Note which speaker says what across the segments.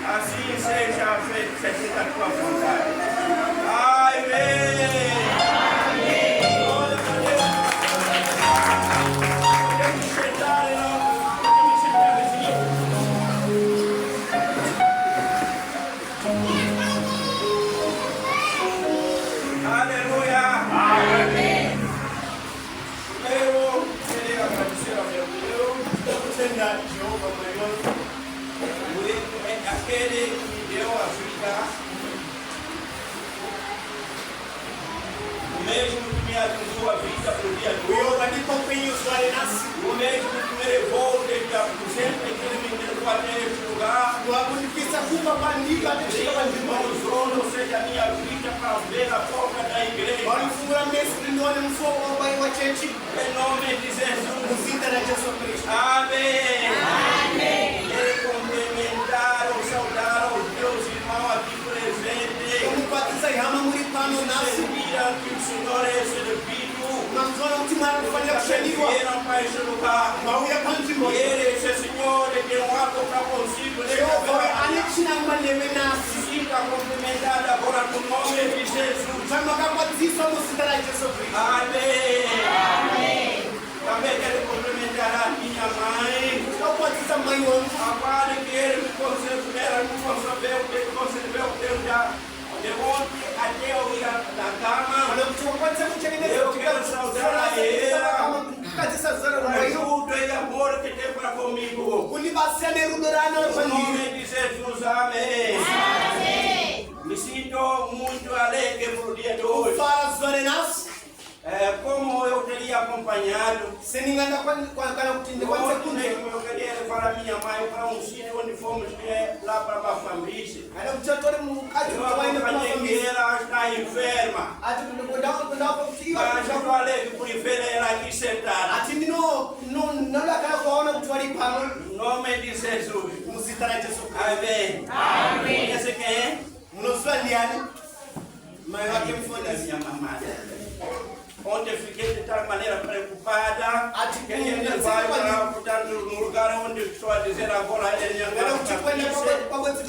Speaker 1: Assim seja feito, seja a tua vontade. Amém. Glória a Deus. Podemos sentar, irmão. Podemos sentar, vizinho. Aleluia. Amém. Eu queria agradecer ao meu Deus. Vamos sentar de Jeová, Senhor. Aquele que me deu a vida, o mesmo que me avisou a vida para o dia de hoje, o mesmo que me levou desde a aposenta e que ele me levou até este lugar, ou seja, a minha vida para ver a porta da igreja, em nome de Jesus. Amém. Amém. Complementaram, saudaram os meus irmãos aqui presentes. Seguiram que o Senhor é servido. Vieram para este lugar. E ele, esse Senhor, é que não há para consigo. Fica complementado agora com o nome de Jesus. Amém. Amém. Também quero complementar a minha mãe. Agora que ele me concebeu o tempo de ontem até eu ir da cama. Eu quero saudar a ela. Ajuda e amor que tem para comigo. Em nome de Jesus, amém. Me sinto muito alegre pelo dia de hoje. Como eu teria acompanhado, eu queria levar a minha mãe para um sítio onde fomos lá para Bafambice. Eu acompanhei ela está enferma. Mas eu falei por ver ela aqui sentada. Em nome de Jesus. Amém. Amém. Conhece quem é? Minha mamãe. Ontem fiquei de tal maneira preocupada. Queria levar ela no lugar onde estou a dizer agora.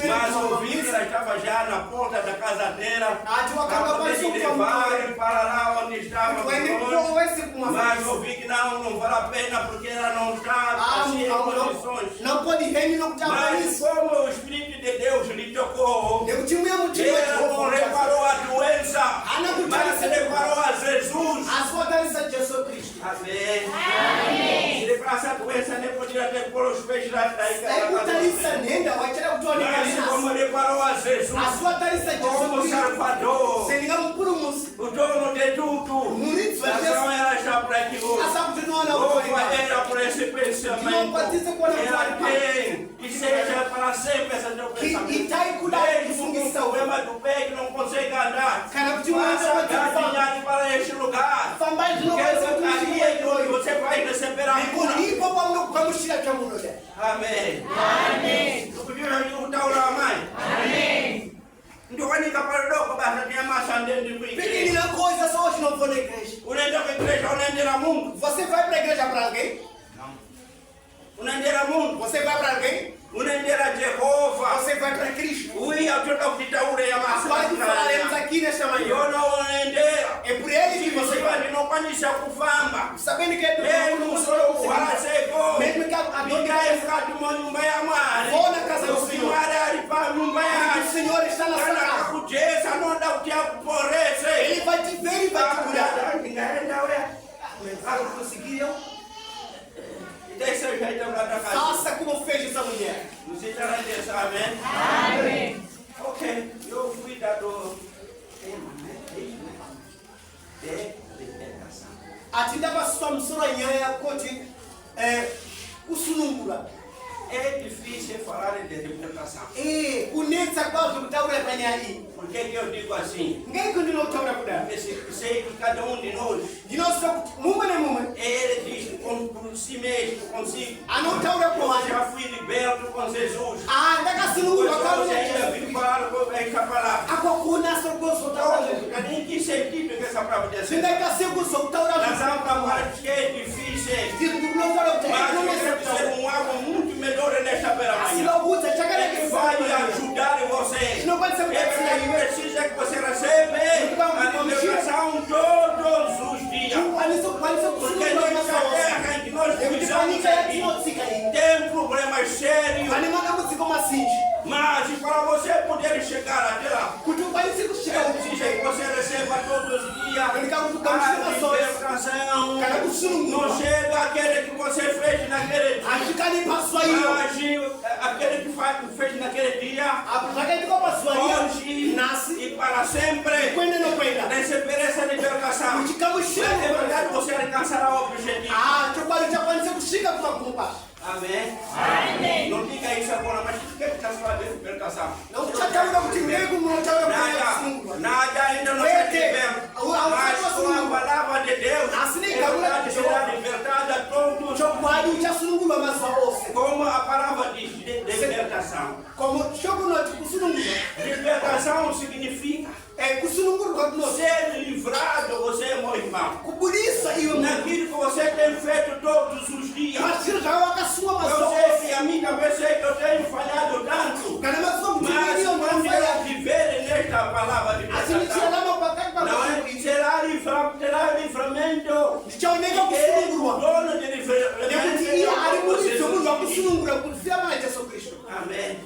Speaker 1: Mas ouvi que ela estava já na porta da casa dela. Acabei de levar para lá onde estava. Mas ouvi que não vale a pena porque ela não está assim em condições. Mas como o Espírito de Deus lhe tocou, ela não reparou a doença, mas reparou a Jesus. Amém. Se levasse a doença, nem podia ter por os peixes da mas como reparou a Jesus como Salvador, o dono de tudo, então ela está para aqui hoje. Louva ela por esse pensamento. Ela tem que seja para sempre essa teu pensamento. Mesmo com o problema do pé que não consegue andar, faça caminhar para este lugar. Você vai receber a cura. Amém. Amém. Amém. Ndio kwani kaparodoko basi ni amasa ndende
Speaker 2: Pequena coisa só hoje não vou na igreja.
Speaker 1: Unaenda kwa igreja unaendera Mungu.
Speaker 2: Você vai para a igreja para alguém?
Speaker 1: Não. Unaendera Mungu.
Speaker 2: Você vai para alguém?
Speaker 1: Unaendera Jehova.
Speaker 2: Você vai para Cristo.
Speaker 1: Ui, atoka kutaure ya masa.
Speaker 2: Agora que falaremos aqui nesta manhã.
Speaker 1: Yona unaendera.
Speaker 2: É por ele que você vai.
Speaker 1: Não kwanisha kufamba.
Speaker 2: Sabendo que é
Speaker 1: mesmo solo wala seko.
Speaker 2: Mesmo que a
Speaker 1: ningaye fika nyumba ya Mwari.
Speaker 2: Vou na casa do Senhor.
Speaker 1: Ali para nyumba ya.
Speaker 2: O Senhor está na sua casa.
Speaker 1: Kujesa não dá o que aporece.
Speaker 2: Ele vai te ver e vai te curar.
Speaker 1: Ningaenda uya.
Speaker 2: Conseguiram?
Speaker 1: Faça
Speaker 2: como fez essa mulher.
Speaker 1: Amém.
Speaker 2: Amém.
Speaker 1: Ok, eu fui dado
Speaker 2: atindaba somsura nyaya koti usunungura.
Speaker 1: É difícil falar de libertação.
Speaker 2: Unetsa kwazo kutaura panyali.
Speaker 1: Por que eu digo assim?
Speaker 2: Ninguém continua kutaura kuda.
Speaker 1: Sei que cada de nós.
Speaker 2: De nós
Speaker 1: ele diz com si mesmo, consigo.
Speaker 2: Anotaura com
Speaker 1: eu já fui liberto com Jesus.
Speaker 2: Ndaka sunungura
Speaker 1: kwa ainda vim falar com essa palavra.
Speaker 2: Akokuna sokoso taura.
Speaker 1: Cadê que sentido que essa palavra diz?
Speaker 2: Ndaka seguso taura.
Speaker 1: Nós vamos para que é difícil. Mas ser algo muito melhor nesta beira-manhã. Ele vai ajudar. sério.
Speaker 2: Pane matambudziko mazhinji
Speaker 1: Mas para você poder chegar até lá,
Speaker 2: kuti ukwanise kusvika
Speaker 1: precisa que você receba todos os dias a libertação.
Speaker 2: kana kusunungurwa.
Speaker 1: Não chega aquele que você fez naquele dia.
Speaker 2: Hazvikani pazuva iro
Speaker 1: Mas aquele que fez naquele dia,
Speaker 2: apo zvakaitika pazuva iro
Speaker 1: hoje
Speaker 2: nhasi
Speaker 1: e para sempre,
Speaker 2: kwende nokwenda
Speaker 1: receber essa libertação.
Speaker 2: uchikamushira
Speaker 1: É verdade, você alcançará o objetivo.
Speaker 2: chokwadi chakwanise kusvika kumagumo basa.
Speaker 1: Amém?
Speaker 3: Amém.
Speaker 1: Não diga isso agora, mas o que está falando de libertação?
Speaker 2: Nokuchataura kuti ndegu munotaura
Speaker 1: Nada, nada ainda não está liberto. Mas com a palavra de Deus, é verdade, será libertada a todos.
Speaker 2: chokwadi uchasunungurwa mazuva ose
Speaker 1: Como a palavra diz, de libertação.
Speaker 2: komo chokunoti kusunungurwa
Speaker 1: Libertação significa
Speaker 2: kusunungurwa kunozi
Speaker 1: ser livrado, você, meu irmão.
Speaker 2: kubudisa iwe
Speaker 1: Naquilo que você tem feito todos os dias.
Speaker 2: mazviro zvava wakasunga mazuva
Speaker 1: Eu sei
Speaker 2: ose
Speaker 1: que a mim também sei que eu tenho falhado tanto.
Speaker 2: kana mazuva
Speaker 1: Mas
Speaker 2: mutimiriyo
Speaker 1: quando
Speaker 2: munofaya
Speaker 1: eu viver nesta palavra de
Speaker 2: asi
Speaker 1: libertação,
Speaker 2: ndichirarama pakati
Speaker 1: não é que terá livramento.
Speaker 2: ndichaoneka
Speaker 1: Ele, o
Speaker 2: kusunungurwa
Speaker 1: dono de
Speaker 2: nekuti iye ari muridzi munhu
Speaker 1: livramento.
Speaker 2: wakusunungura kufira pana jesu kristu
Speaker 1: Amém.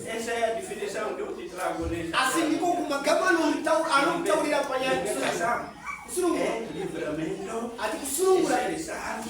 Speaker 1: Essa é a definição que eu te trago nesse.
Speaker 2: asi ndiko kumagama anokutaurira panyaya
Speaker 1: Libertação
Speaker 2: kusunungura
Speaker 1: é livramento.
Speaker 2: ati kusunungura
Speaker 1: Realizado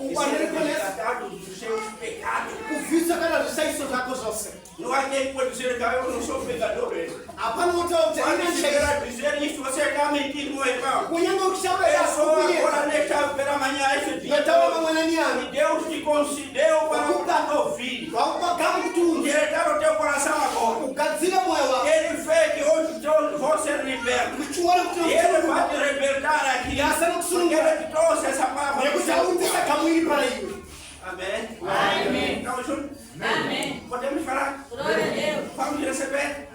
Speaker 1: e
Speaker 2: Quando
Speaker 1: ser
Speaker 2: ele conhece-
Speaker 1: resgatado dos seus pecados.
Speaker 2: kuvhisa kana zvisaiso zvako zvose
Speaker 1: Não há quem pode dizer que eu não sou pecador.
Speaker 2: hapana kutaura kuti
Speaker 1: Quando
Speaker 2: aina
Speaker 1: chegar
Speaker 2: nshai
Speaker 1: a dizer isso, você está mentindo, meu irmão.
Speaker 2: kunyange ukitaura
Speaker 1: Eu sou
Speaker 2: yakuyeza
Speaker 1: agora nesta pela manhã, esse dia.
Speaker 2: ngataura pamwanani
Speaker 1: E
Speaker 2: yanu
Speaker 1: Deus te concedeu para o ouvir.
Speaker 2: wakupagama kuti unzwe
Speaker 1: Direitar o teu coração agora.
Speaker 2: ugadzire mwoyo wako
Speaker 1: Ele fez que hoje todos vão ser libertos.
Speaker 2: kuti uone kuti
Speaker 1: E Ele vai
Speaker 2: usunungura
Speaker 1: te libertar aqui.
Speaker 2: yasana
Speaker 1: Porque
Speaker 2: kusunungura
Speaker 1: Ele te trouxe essa palavra. do
Speaker 2: nekuti
Speaker 1: céu.
Speaker 2: aundisa kamwiri para iwe
Speaker 1: Amém.
Speaker 3: Amém.
Speaker 1: Estamos juntos?
Speaker 3: Amém.
Speaker 1: Podemos falar?
Speaker 3: Glória a Deus.
Speaker 1: Vamos receber?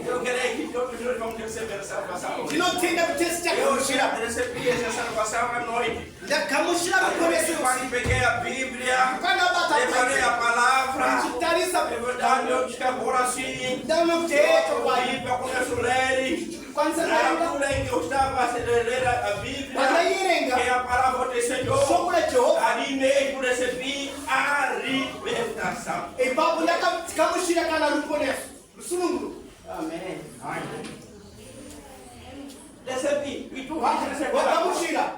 Speaker 1: Eu quero que todos nós vamos receber a salvação.
Speaker 2: ndinotenda kuti tese
Speaker 1: Eu
Speaker 2: chagamushira
Speaker 1: já recebi essa salvação à noite.
Speaker 2: ndagamushira
Speaker 1: Eu
Speaker 2: kuponeso
Speaker 1: quando peguei a Bíblia,
Speaker 2: pandabata
Speaker 1: preparei a palavra.
Speaker 2: chitarisa
Speaker 1: É verdade, eu disse que agora sim.
Speaker 2: ndaona kuti
Speaker 1: Eu
Speaker 2: chokwadi
Speaker 1: Bíblia, eu começo a ler.
Speaker 2: kwanisa
Speaker 1: Na
Speaker 2: kuerenga
Speaker 1: altura em que eu estava a ler a Bíblia,
Speaker 2: pandaiyerenga
Speaker 1: que é a palavra do Senhor,
Speaker 2: shoko rajehovha
Speaker 1: ali mesmo recebi a libertação.
Speaker 2: ipapo ndakamushira kana ruponeso rusununguro
Speaker 1: Amém. Recebi. E tu vais receber agora.
Speaker 2: wakamushira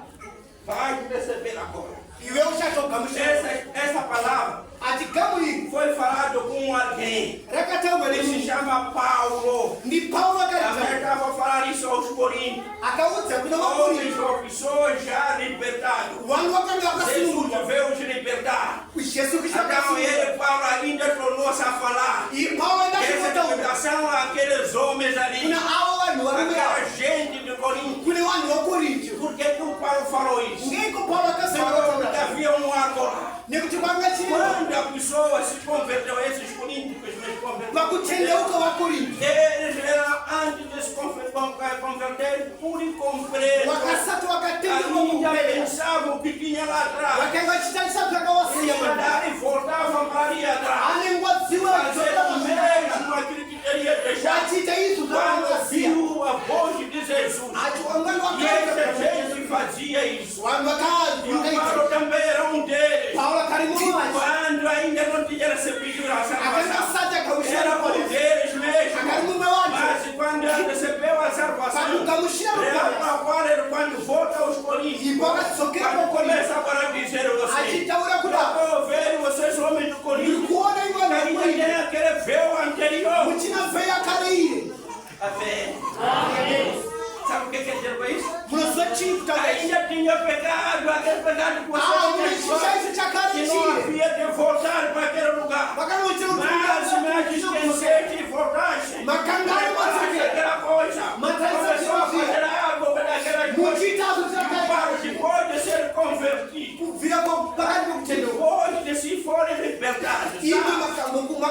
Speaker 1: Vai receber agora.
Speaker 2: iwe uchatogamushira
Speaker 1: Essa palavra
Speaker 2: ati gamu iri
Speaker 1: foi falado com alguém
Speaker 2: rakataurwa
Speaker 1: que se
Speaker 2: nemunhu
Speaker 1: chama Paulo.
Speaker 2: ndi paulo
Speaker 1: Também
Speaker 2: akarita
Speaker 1: estava a falar isso aos Coríntios.
Speaker 2: akaudza kuna
Speaker 1: Homens
Speaker 2: vakorinto
Speaker 1: ou pessoas já libertados.
Speaker 2: vanhu vakanga
Speaker 1: Jesus
Speaker 2: vakasunungurwa
Speaker 1: veio os libertar.
Speaker 2: jesu kristu
Speaker 1: Então
Speaker 2: akasunungura
Speaker 1: ele, Paulo, ainda tornou-se a falar.
Speaker 2: iyi paulo
Speaker 1: Essa
Speaker 2: ndachikotaura
Speaker 1: libertação àqueles homens ali.
Speaker 2: kuna avo vanhu varume
Speaker 1: Aquela
Speaker 2: ava
Speaker 1: gente de Corinto.
Speaker 2: kune vanhu vakorinto
Speaker 1: Por que que o Paulo falou isso?
Speaker 2: ngeiko paulo akazama
Speaker 1: Falou que
Speaker 2: kutaura
Speaker 1: havia um agora.
Speaker 2: nekuti kwanga chireva
Speaker 1: Quando a pessoa se converteu, esses coríntios se converteram.
Speaker 2: vakutendeuka vakorinto
Speaker 1: Eles eram, antes de se converter, por incompreender.
Speaker 2: vakasati vakatendeuka
Speaker 1: Ainda
Speaker 2: kukuverera
Speaker 1: pensavam o que tinha lá atrás.
Speaker 2: vakanga vachitarisa zvakawasiya manda
Speaker 1: E voltavam para ali atrás.
Speaker 2: anengwa dziwa
Speaker 1: Fazer o mesmo aquilo que teria deixado.
Speaker 2: vachiita izvo
Speaker 1: Quando
Speaker 2: zvakawasiya
Speaker 1: viu a voz de Jesus.
Speaker 2: ati wangani
Speaker 1: E essa
Speaker 2: wakaita
Speaker 1: gente fazia isso.
Speaker 2: vanhu
Speaker 1: E o
Speaker 2: vakaita
Speaker 1: Paulo também era um deles.
Speaker 2: paulo akari muvachi
Speaker 1: Quando ainda não tinha recebido a salvação.
Speaker 2: akanga
Speaker 1: Era
Speaker 2: gamushira
Speaker 1: um deles mesmo.
Speaker 2: akari mumwe wacho
Speaker 1: Mas quando ele recebeu a salvação,
Speaker 2: kamugamushira
Speaker 1: era
Speaker 2: ruponeso
Speaker 1: agora quando volta aos Coríntios.
Speaker 2: ipo akadzokera
Speaker 1: Quando
Speaker 2: kukorinto
Speaker 1: começa agora a dizer a vocês.
Speaker 2: achitaura
Speaker 1: Eu
Speaker 2: kuda
Speaker 1: estou vendo vocês homens do Coríntios.
Speaker 2: ndikuona ivo vanhu
Speaker 1: Ainda
Speaker 2: vakorinto
Speaker 1: tem aquele véu anterior.
Speaker 2: muchina veya kare ire
Speaker 1: Amém. Sabe o que quer dizer com isso?
Speaker 2: munoziva chii kutaura izvi
Speaker 1: Ainda tinha pecado, aquele pecado que você
Speaker 2: mune
Speaker 1: tinha
Speaker 2: chishaisho
Speaker 1: feito,
Speaker 2: chakare
Speaker 1: que não
Speaker 2: chii
Speaker 1: havia de voltar para aquele lugar.
Speaker 2: vakanochera
Speaker 1: Mas esqueceste e voltaste.
Speaker 2: Makangari
Speaker 1: Faz
Speaker 2: matsake.
Speaker 1: aquela coisa.
Speaker 2: Matai
Speaker 1: Começou a
Speaker 2: sabe
Speaker 1: fazer algo daquelas coisas.
Speaker 2: muchiita zvo
Speaker 1: Para
Speaker 2: zvakare
Speaker 1: depois de ser convertido,
Speaker 2: kubvira pakati pekutendeuka
Speaker 1: depois de se forem libertados.
Speaker 2: imi
Speaker 1: Sabe?
Speaker 2: mukasunungurwa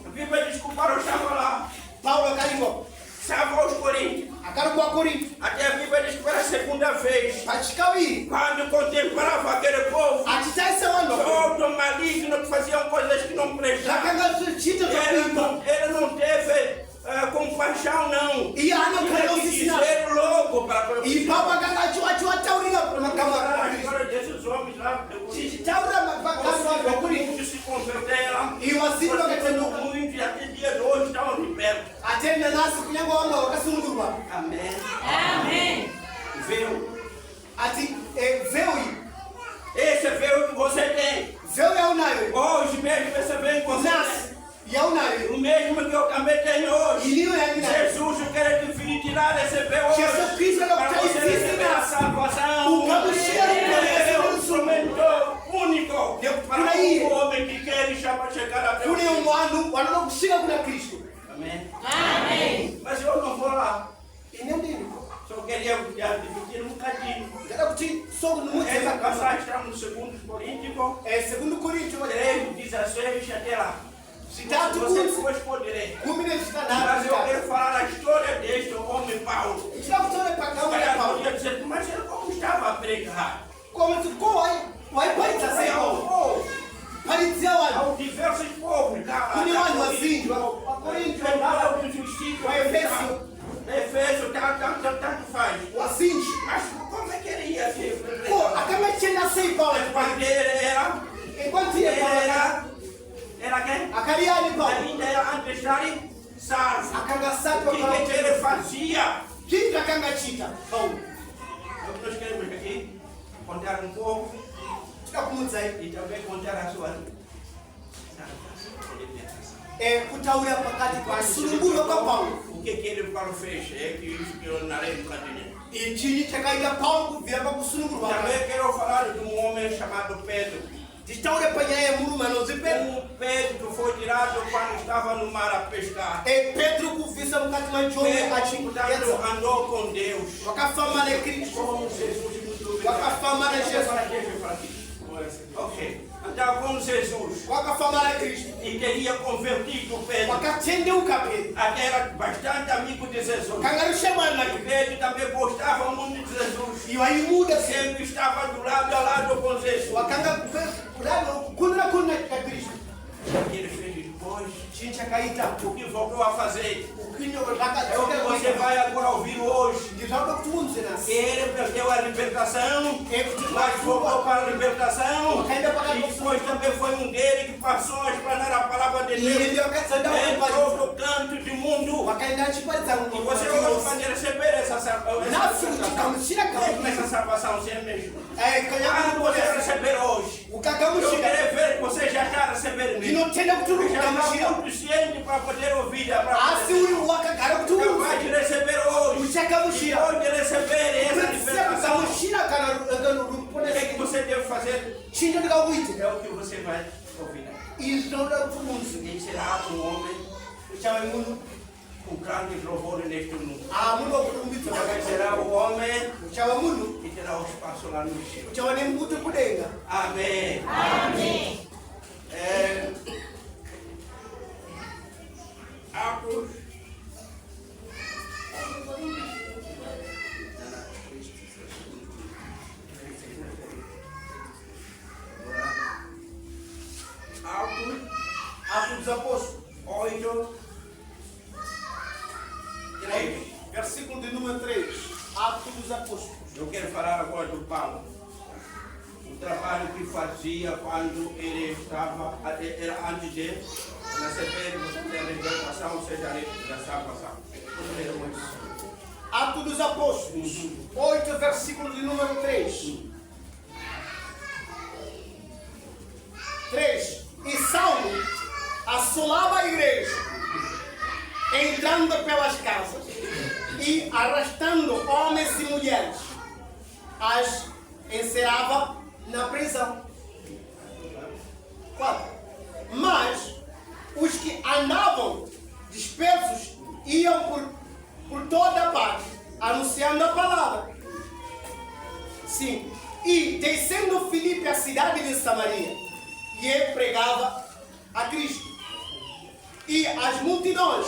Speaker 1: A Bíblia diz que o Paulo estava lá,
Speaker 2: paulo akarimwa
Speaker 1: estava aos Coríntios.
Speaker 2: akari kuvakorinto
Speaker 1: Até a Bíblia diz que pela segunda vez,
Speaker 2: pachikaviri
Speaker 1: quando contemplava aquele povo,
Speaker 2: achitarisa vanhu vakorinto
Speaker 1: todo maligno que faziam coisas que não prestavam,
Speaker 2: zvakanga zvichiita
Speaker 1: ele
Speaker 2: zvakuita
Speaker 1: não teve compaixão, não.
Speaker 2: iye anokana
Speaker 1: Tinha que
Speaker 2: usisina
Speaker 1: dizer logo para
Speaker 2: ipapo akanga achiwataurira magama
Speaker 1: a
Speaker 2: akristu
Speaker 1: história desses homens lá.
Speaker 2: chichitaurira vanhu vakorinto
Speaker 1: Conseguiu se converter.
Speaker 2: nasi kunyangwa wanga wakasungurwa.
Speaker 1: Amém.
Speaker 3: Amém.
Speaker 1: Véu.
Speaker 2: Ati véu.
Speaker 1: Esse é véu que você tem.
Speaker 2: Véu yaunayo.
Speaker 1: Hoje mesmo esse véu que você tem.
Speaker 2: Nasi yaunayo.
Speaker 1: O mesmo que eu também tenho hoje.
Speaker 2: Iliyo yaunayo.
Speaker 1: Jesus quer te vir tirar esse véu hoje.
Speaker 2: Jesus Cristo
Speaker 1: Para você receber a salvação. É um instrumento único para o homem que quer chegar até o
Speaker 2: Kune umwanu wanoda kushika kuna Kristo.
Speaker 1: Amém.
Speaker 3: Amém.
Speaker 1: Mas eu não vou lá.
Speaker 2: Ine ndini.
Speaker 1: Só queria dividir um bocadinho.
Speaker 2: Ngada kuti soko
Speaker 1: Essa
Speaker 2: numutsa
Speaker 1: passagem está no 2 Coríntios.
Speaker 2: segundo Coríntios
Speaker 1: 3:16 até lá. Se
Speaker 2: Citado
Speaker 1: você
Speaker 2: muito.
Speaker 1: depois pode ler.
Speaker 2: kumine
Speaker 1: Mas
Speaker 2: zitanazo.
Speaker 1: eu quero falar a história deste homem Paulo.
Speaker 2: Chakutole pakama ya
Speaker 1: Eu
Speaker 2: Paulo.
Speaker 1: podia dizer, mas ele como estava a pregar?
Speaker 2: Como tuko waipaita seo. Palizia wanu.
Speaker 1: Há diversos povos.
Speaker 2: Kuni wanu wazinji wa Corinthians
Speaker 1: Efésio, tanto faz.
Speaker 2: wazinji.
Speaker 1: Mas como é que ele ia ser?
Speaker 2: Ko akamachenda sei Paulo.
Speaker 1: Quando ele era
Speaker 2: Enquanto ia Paulo
Speaker 1: era quem?
Speaker 2: akaliani Paulo.
Speaker 1: Ainda era antes de estar salvo.
Speaker 2: Akangasato
Speaker 1: O que
Speaker 2: Paulo.
Speaker 1: ele fazia?
Speaker 2: Kinga akangachita Paulo.
Speaker 1: O que nós queremos aqui? Contar um pouco
Speaker 2: Tikakumudza
Speaker 1: e também contar a sua
Speaker 2: kutaura pakati pa sulungulo kwa Paulo.
Speaker 1: o que ele fez? É que isso que eu narrei um bocadinho.
Speaker 2: Ichini chakaita Paulo kuvira pa kusulungulwa.
Speaker 1: Também quero falar de um homem chamado Pedro.
Speaker 2: Titaure panyaya muluma nozipe.
Speaker 1: Pedro foi tirado quando estava no mar a pescar.
Speaker 2: Pedro kuvisa mukati manjombe
Speaker 1: Pedro,
Speaker 2: achingutayatsa.
Speaker 1: portanto, andou com Deus.
Speaker 2: Wakafamba ne Kristo.
Speaker 1: Com Jesus muito
Speaker 2: Wakafamba ne Jesus.
Speaker 1: Ok. Andava com Jesus.
Speaker 2: Wakafamba ne Kristo.
Speaker 1: E teria convertido Pedro.
Speaker 2: Wakatendeuka Pedro.
Speaker 1: Até era bastante amigo de Jesus.
Speaker 2: Kangarusha mwana
Speaker 1: E Pedro também gostava muito de Jesus.
Speaker 2: iwaimuda se
Speaker 1: Sempre estava do lado a lado com Jesus.
Speaker 2: wakanga kunna na Kristo.
Speaker 1: O que ele fez depois?
Speaker 2: Chini chakaita.
Speaker 1: O que voltou a fazer?
Speaker 2: Ukinyo
Speaker 1: É o que você
Speaker 2: raka.
Speaker 1: vai agora ouvir hoje.
Speaker 2: Ndizauda kutunze nasi.
Speaker 1: Ele perdeu a libertação, mas voltou para a libertação. E depois também foi um dele que passou a explanar a palavra de Deus.
Speaker 2: Ele wakazanda
Speaker 1: Em
Speaker 2: kwa
Speaker 1: todo canto do mundo.
Speaker 2: wakaenda chipaliza
Speaker 1: E você hoje pode receber essa
Speaker 2: Nafu chikamushira
Speaker 1: salvação.
Speaker 2: kama
Speaker 1: Essa salvação sem mesmo.
Speaker 2: kanyama
Speaker 1: Quando você receber hoje, eu
Speaker 2: ukakamushira
Speaker 1: quero ver que você já está recebendo isso.
Speaker 2: ndinotenda kuti uri
Speaker 1: Já está
Speaker 2: kukamushira
Speaker 1: muito ciente para poder ouvir a palavra
Speaker 2: asi
Speaker 1: de Deus.
Speaker 2: uri wakagara kuti
Speaker 1: Capaz de
Speaker 2: uze
Speaker 1: receber hoje.
Speaker 2: uchakamushira
Speaker 1: Depois de receber essa
Speaker 2: precisa
Speaker 1: libertação,
Speaker 2: kukamushira kana
Speaker 1: o que é que
Speaker 2: ruponesa
Speaker 1: você deve fazer?
Speaker 2: chinto ndikakuita
Speaker 1: É o que você vai ouvir.
Speaker 2: izvi zvinoda kuti unzwe
Speaker 1: E será um homem
Speaker 2: uchave munhu
Speaker 1: com grande louvor neste mundo.
Speaker 2: munhu wokurumbidza
Speaker 1: Também será o homem
Speaker 2: uchava munhu
Speaker 1: que terá o espaço lá no céu.
Speaker 2: uchava nembuto kudenga
Speaker 1: Amém.
Speaker 3: Amém.
Speaker 1: Atos.
Speaker 2: Atos dos Apóstolos
Speaker 1: 8. 3.
Speaker 2: versículo de número 3 Atos dos Apóstolos.
Speaker 1: Eu quero falar agora do Paulo. O trabalho que fazia quando ele estava, era antes de receber a libertação, ou seja, a salvação. Vamos ler muito.
Speaker 2: Atos dos Apóstolos 8, versículo de número 3. 3. E Saulo assolava a igreja, entrando pelas casas e arrastando homens e mulheres, as encerrava na prisão. 4. Mas os que andavam dispersos iam por toda parte, anunciando a palavra. 5. E descendo Filipe à cidade de Samaria, e ele pregava a Cristo. E as multidões,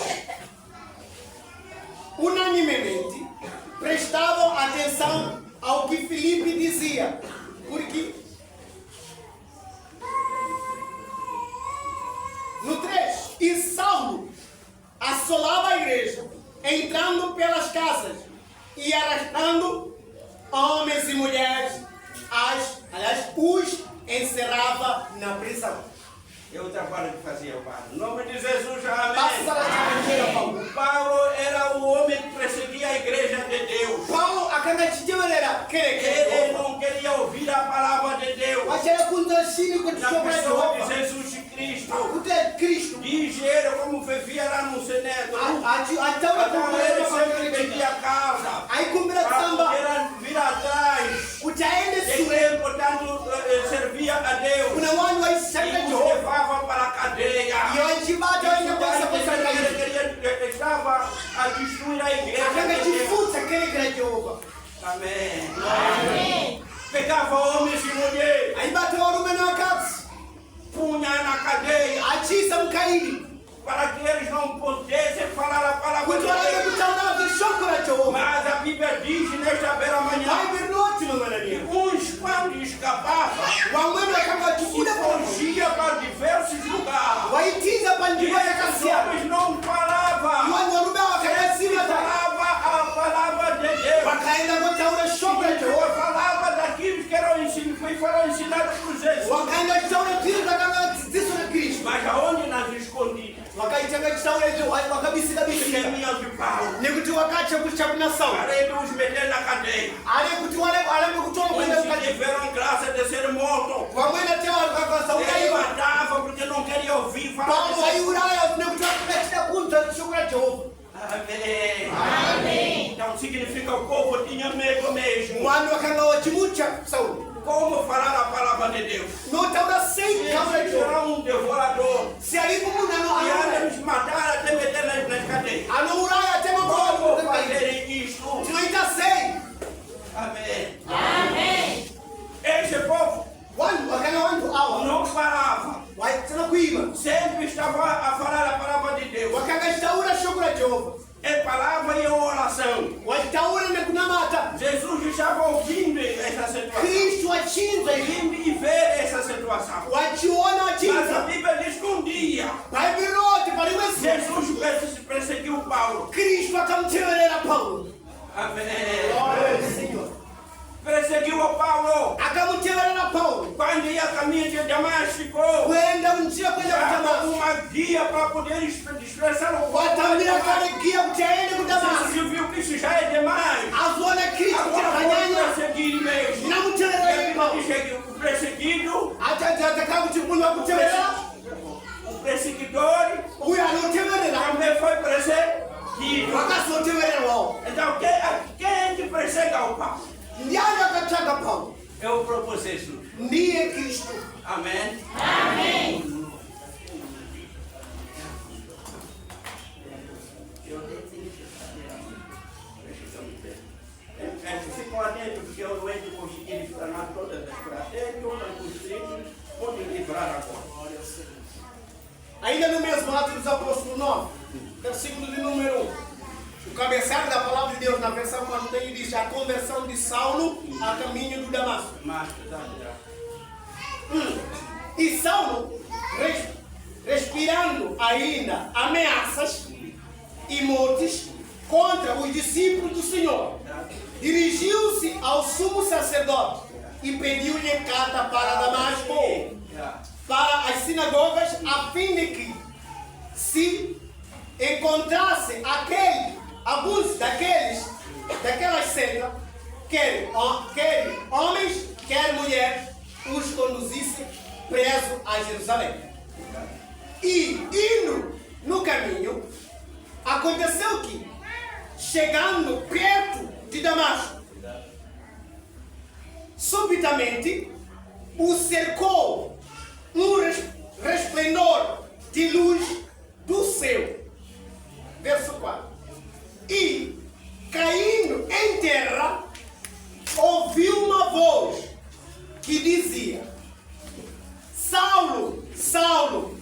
Speaker 2: unanimemente, prestavam atenção ao que Filipe dizia, porque no 3, e Saulo assolava a igreja, entrando pelas casas e arrastando homens e mulheres, os encerrava na prisão.
Speaker 1: É o trabalho que fazia o Paulo. Em nome de Jesus, amém.
Speaker 2: Passa lá, Paulo.
Speaker 1: Paulo era
Speaker 2: cínico de
Speaker 1: na
Speaker 2: sobra de
Speaker 1: pessoa de
Speaker 2: roupa.
Speaker 1: Jesus Cristo.
Speaker 2: O que é Cristo?
Speaker 1: Ligeiro como vivia lá no Senedo.
Speaker 2: Então
Speaker 1: Então ele sempre pedia causa
Speaker 2: aí cumpre
Speaker 1: para
Speaker 2: samba.
Speaker 1: poder vir atrás.
Speaker 2: O Jaime
Speaker 1: E
Speaker 2: Sue.
Speaker 1: ele, portanto, servia a Deus.
Speaker 2: Kuna wanu wa
Speaker 1: E
Speaker 2: sempre de
Speaker 1: os
Speaker 2: roupa.
Speaker 1: levava para a cadeia.
Speaker 2: E eu te bato ainda com essa coisa
Speaker 1: Ele estava a destruir a igreja.
Speaker 2: Akanga
Speaker 1: de Deus.
Speaker 2: chifuta aquele grande roupa.
Speaker 1: Amém.
Speaker 3: Amém.
Speaker 1: Pegava homens e mulheres,
Speaker 2: Aí bateu o rumo na casa.
Speaker 1: punha na cadeia,
Speaker 2: Atisa mkaidi.
Speaker 1: para que eles não pudessem falar a palavra de
Speaker 2: Kutwala
Speaker 1: Deus.
Speaker 2: kutana vishoko na roupa.
Speaker 1: Mas a Bíblia diz nesta beira manhã,
Speaker 2: Vai birnoti no manania.
Speaker 1: uns quando escapavam,
Speaker 2: Wamwema kama
Speaker 1: se
Speaker 2: chukuda kwa.
Speaker 1: fugia para diversos lugares.
Speaker 2: Waitiza
Speaker 1: E
Speaker 2: pandiwa ya
Speaker 1: esses
Speaker 2: kasia.
Speaker 1: homens não falavam.
Speaker 2: Wanu warume wakakasima
Speaker 1: Eles
Speaker 2: ta.
Speaker 1: falavam a palavra de Deus.
Speaker 2: Wakaenda kutaura shoko na
Speaker 1: Eu
Speaker 2: roupa.
Speaker 1: falava daquilo que foram ensinados por Jesus.
Speaker 2: Wakaenda kutaura tiro takanga zisu na Kristo.
Speaker 1: Mas aonde nas escondidas?
Speaker 2: Wakaitanga kutaura hizo wakabisika bisika.
Speaker 1: Caminhos de Paulo.
Speaker 2: Nikuti wakati kuchapuna sawa.
Speaker 1: Além de os meter na cadeia.
Speaker 2: Ale kuti wale kutoa kwenda
Speaker 1: Uns
Speaker 2: ukati.
Speaker 1: tiveram graça de ser morto.
Speaker 2: Wamwena tewa wakakasa
Speaker 1: Ele
Speaker 2: ukaiwa.
Speaker 1: matava porque não queria ouvir falar.
Speaker 2: Paulo
Speaker 1: de
Speaker 2: aí
Speaker 1: Jesus.
Speaker 2: uraya nekuti wakati kunta shoko na Jehova.
Speaker 1: Amém.
Speaker 3: Amém.
Speaker 1: Então significa o povo tinha medo mesmo.
Speaker 2: Wanu wakanga wachimucha Sauli.
Speaker 1: Como falar a palavra de Deus?
Speaker 2: No taura sei kabla
Speaker 1: Ele
Speaker 2: Jehova.
Speaker 1: era devorador.
Speaker 2: Se ali como não
Speaker 1: E
Speaker 2: ana.
Speaker 1: eles mataram até meter nas cadeias.
Speaker 2: Ano uraya tema
Speaker 1: Como
Speaker 2: kwa.
Speaker 1: fazer isto?
Speaker 2: Tunaita sei.
Speaker 1: Amém.
Speaker 3: Amém.
Speaker 1: Esse povo
Speaker 2: Wanu wakanga wanu awa.
Speaker 1: não falava.
Speaker 2: Wai tena kuiba.
Speaker 1: Sempre estava a falar a palavra de Deus.
Speaker 2: Wakanga taura shoko na Jehova.
Speaker 1: É palavra e oração.
Speaker 2: Wai taura na kunamata.
Speaker 1: Jesus estava ouvindo essa situação.
Speaker 2: Kristo achinza hivi.
Speaker 1: Ouvindo e ver essa situação.
Speaker 2: Wachiona
Speaker 1: Mas a
Speaker 2: achinza.
Speaker 1: Bíblia diz que um dia
Speaker 2: Pai birote paliwezi.
Speaker 1: Jesus perseguiu Paulo.
Speaker 2: Kristo akamtemelera Paulo.
Speaker 1: Amém.
Speaker 2: Glória ao Senhor.
Speaker 1: Perseguiu a Paulo.
Speaker 2: Akamtemelera Paulo.
Speaker 1: Quando ia a caminho de Damasco.
Speaker 2: Kwenda njia kwenda
Speaker 1: Dava
Speaker 2: kutamasu.
Speaker 1: uma guia para poder expressar o
Speaker 2: Watambira kale gia kutaende
Speaker 1: Jesus
Speaker 2: kutamasu.
Speaker 1: viu que isso já é demais.
Speaker 2: Azuona Kristo
Speaker 1: Agora vou
Speaker 2: kutanyanya.
Speaker 1: perseguir mesmo.
Speaker 2: Namtemelera
Speaker 1: E
Speaker 2: Paulo.
Speaker 1: o perseguido,
Speaker 2: Atakakuchibunwa kutemelera.
Speaker 1: o perseguidor
Speaker 2: Uyo anotemelera.
Speaker 1: também foi perseguido.
Speaker 2: Wakasotemelera wao.
Speaker 1: Então, quem é que persegue o Paulo?
Speaker 2: Ndiani akataka Paulo?
Speaker 1: É o próprio Jesus.
Speaker 2: Ndiye Kristo.
Speaker 1: Amém.
Speaker 3: Amém.
Speaker 1: Ficam atentos, porque eu entro conseguir explanar todas as estratégias, todas os trilhos, pode livrar agora.
Speaker 2: Ainda no mesmo Atos dos Apóstolos 9, versículo de número 1. O cabeçalho da palavra de Deus na versão Cordeiro diz a conversão de Saulo a caminho do Damasco.
Speaker 1: Mas,
Speaker 2: E Saulo, respirando ainda ameaças e mortes contra os discípulos do Senhor, dirigiu-se ao sumo sacerdote e pediu-lhe carta para Damasco, para as sinagogas, a fim de que, se encontrasse alguns daquelas sectas, quer homens, quer mulheres, os conduzisse preso a Jerusalém. E, indo no caminho, aconteceu que, chegando perto de Damasco, subitamente o cercou um resplendor de luz do céu. Verso 4. E, caindo em terra, ouviu uma voz que dizia: Saulo, Saulo,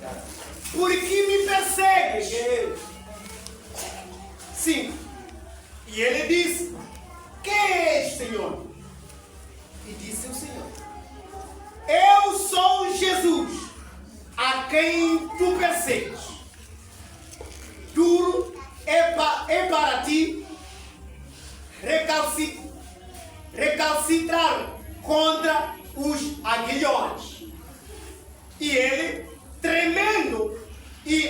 Speaker 2: por que me persegues? 5. E ele disse: Quem és, Senhor? E disse o Senhor: Eu sou Jesus, a quem tu persegues. Duro é para ti recalcitrar contra os aguilhões. E ele, tremendo e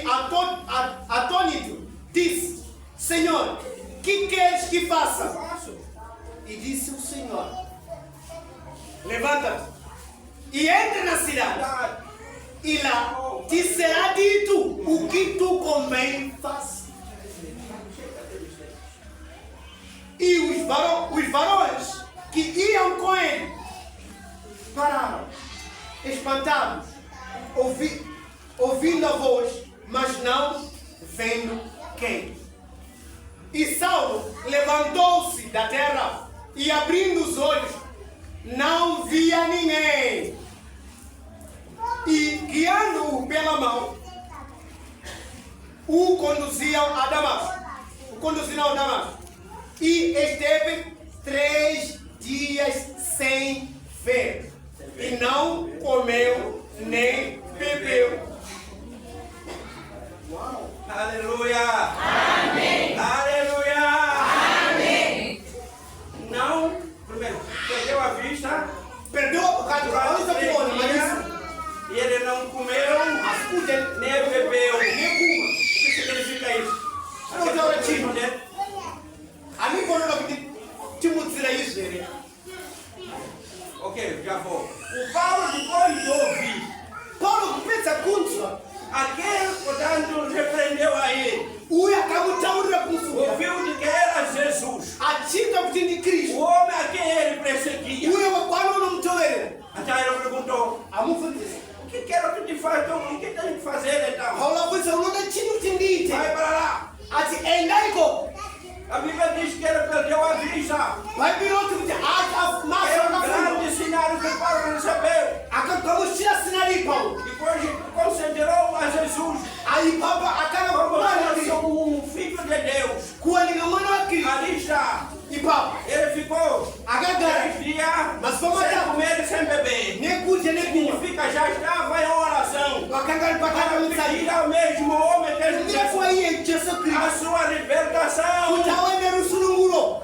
Speaker 2: atônito, disse: Senhor, que queres que faça? E disse o Senhor: Levanta-te, e entre na cidade. E lá te será dito o que tu convém fazer. E os varões que iam com ele pararam, espantados, ouvindo a voz, mas não vendo quem. E Saulo levantou-se da terra e, abrindo os olhos, não via ninguém. E, guiando-o pela mão, o conduziram a Damasco. E esteve 3 dias sem ver. E não comeu nem bebeu.
Speaker 1: Uau. Aleluia.
Speaker 3: Amém.
Speaker 1: Aleluia.
Speaker 3: Amém.
Speaker 1: Não, primeiro, perdeu a vista.
Speaker 2: Perdeu o bocado, olha
Speaker 1: E ele não comeu, nem bebeu. O que significa isso? Ok, já vou. O Paulo, depois de ouvir,
Speaker 2: Paulo pensa contra.
Speaker 1: aquele, portanto, repreendeu a ele.
Speaker 2: Uia kamutaurira kusuya.
Speaker 1: Ouviu de que era Jesus.
Speaker 2: Achinda kutindi
Speaker 1: O
Speaker 2: Cristo.
Speaker 1: homem a quem ele perseguia.
Speaker 2: Uia wakwano no mtowere.
Speaker 1: Então ele perguntou:
Speaker 2: Amufundisa.
Speaker 1: o que quero que te faça? Então, o que tem que fazer então?
Speaker 2: Paula kusa unoda chinu tindite.
Speaker 1: Vai para lá.
Speaker 2: Ati endaiko.
Speaker 1: A Bíblia diz que ele perdeu a vista.
Speaker 2: Vai biroto kuti ata
Speaker 1: É
Speaker 2: masa
Speaker 1: um
Speaker 2: na fundo.
Speaker 1: grande sinal que Paulo recebeu.
Speaker 2: Akamushira sinari Paulo.
Speaker 1: Depois considerou a Jesus
Speaker 2: Aí papa akana
Speaker 1: como
Speaker 2: kumana
Speaker 1: um filho de Deus.
Speaker 2: kualinga mwana wa Cristo.
Speaker 1: Ali está.
Speaker 2: E papa
Speaker 1: Ele ficou
Speaker 2: agagara.
Speaker 1: 3 dias
Speaker 2: Mas vamos
Speaker 1: sem
Speaker 2: lá.
Speaker 1: comer e sem beber.
Speaker 2: Ne kuje ne kuwa.
Speaker 1: Significa já estava em oração.
Speaker 2: Wakangari pakana
Speaker 1: Para
Speaker 2: msali.
Speaker 1: pedir ao mesmo homem que
Speaker 2: Ndio
Speaker 1: Jesus
Speaker 2: kwa hiyo Yesu
Speaker 1: a
Speaker 2: Kristo.
Speaker 1: sua libertação.
Speaker 2: Utawende rusulunguro.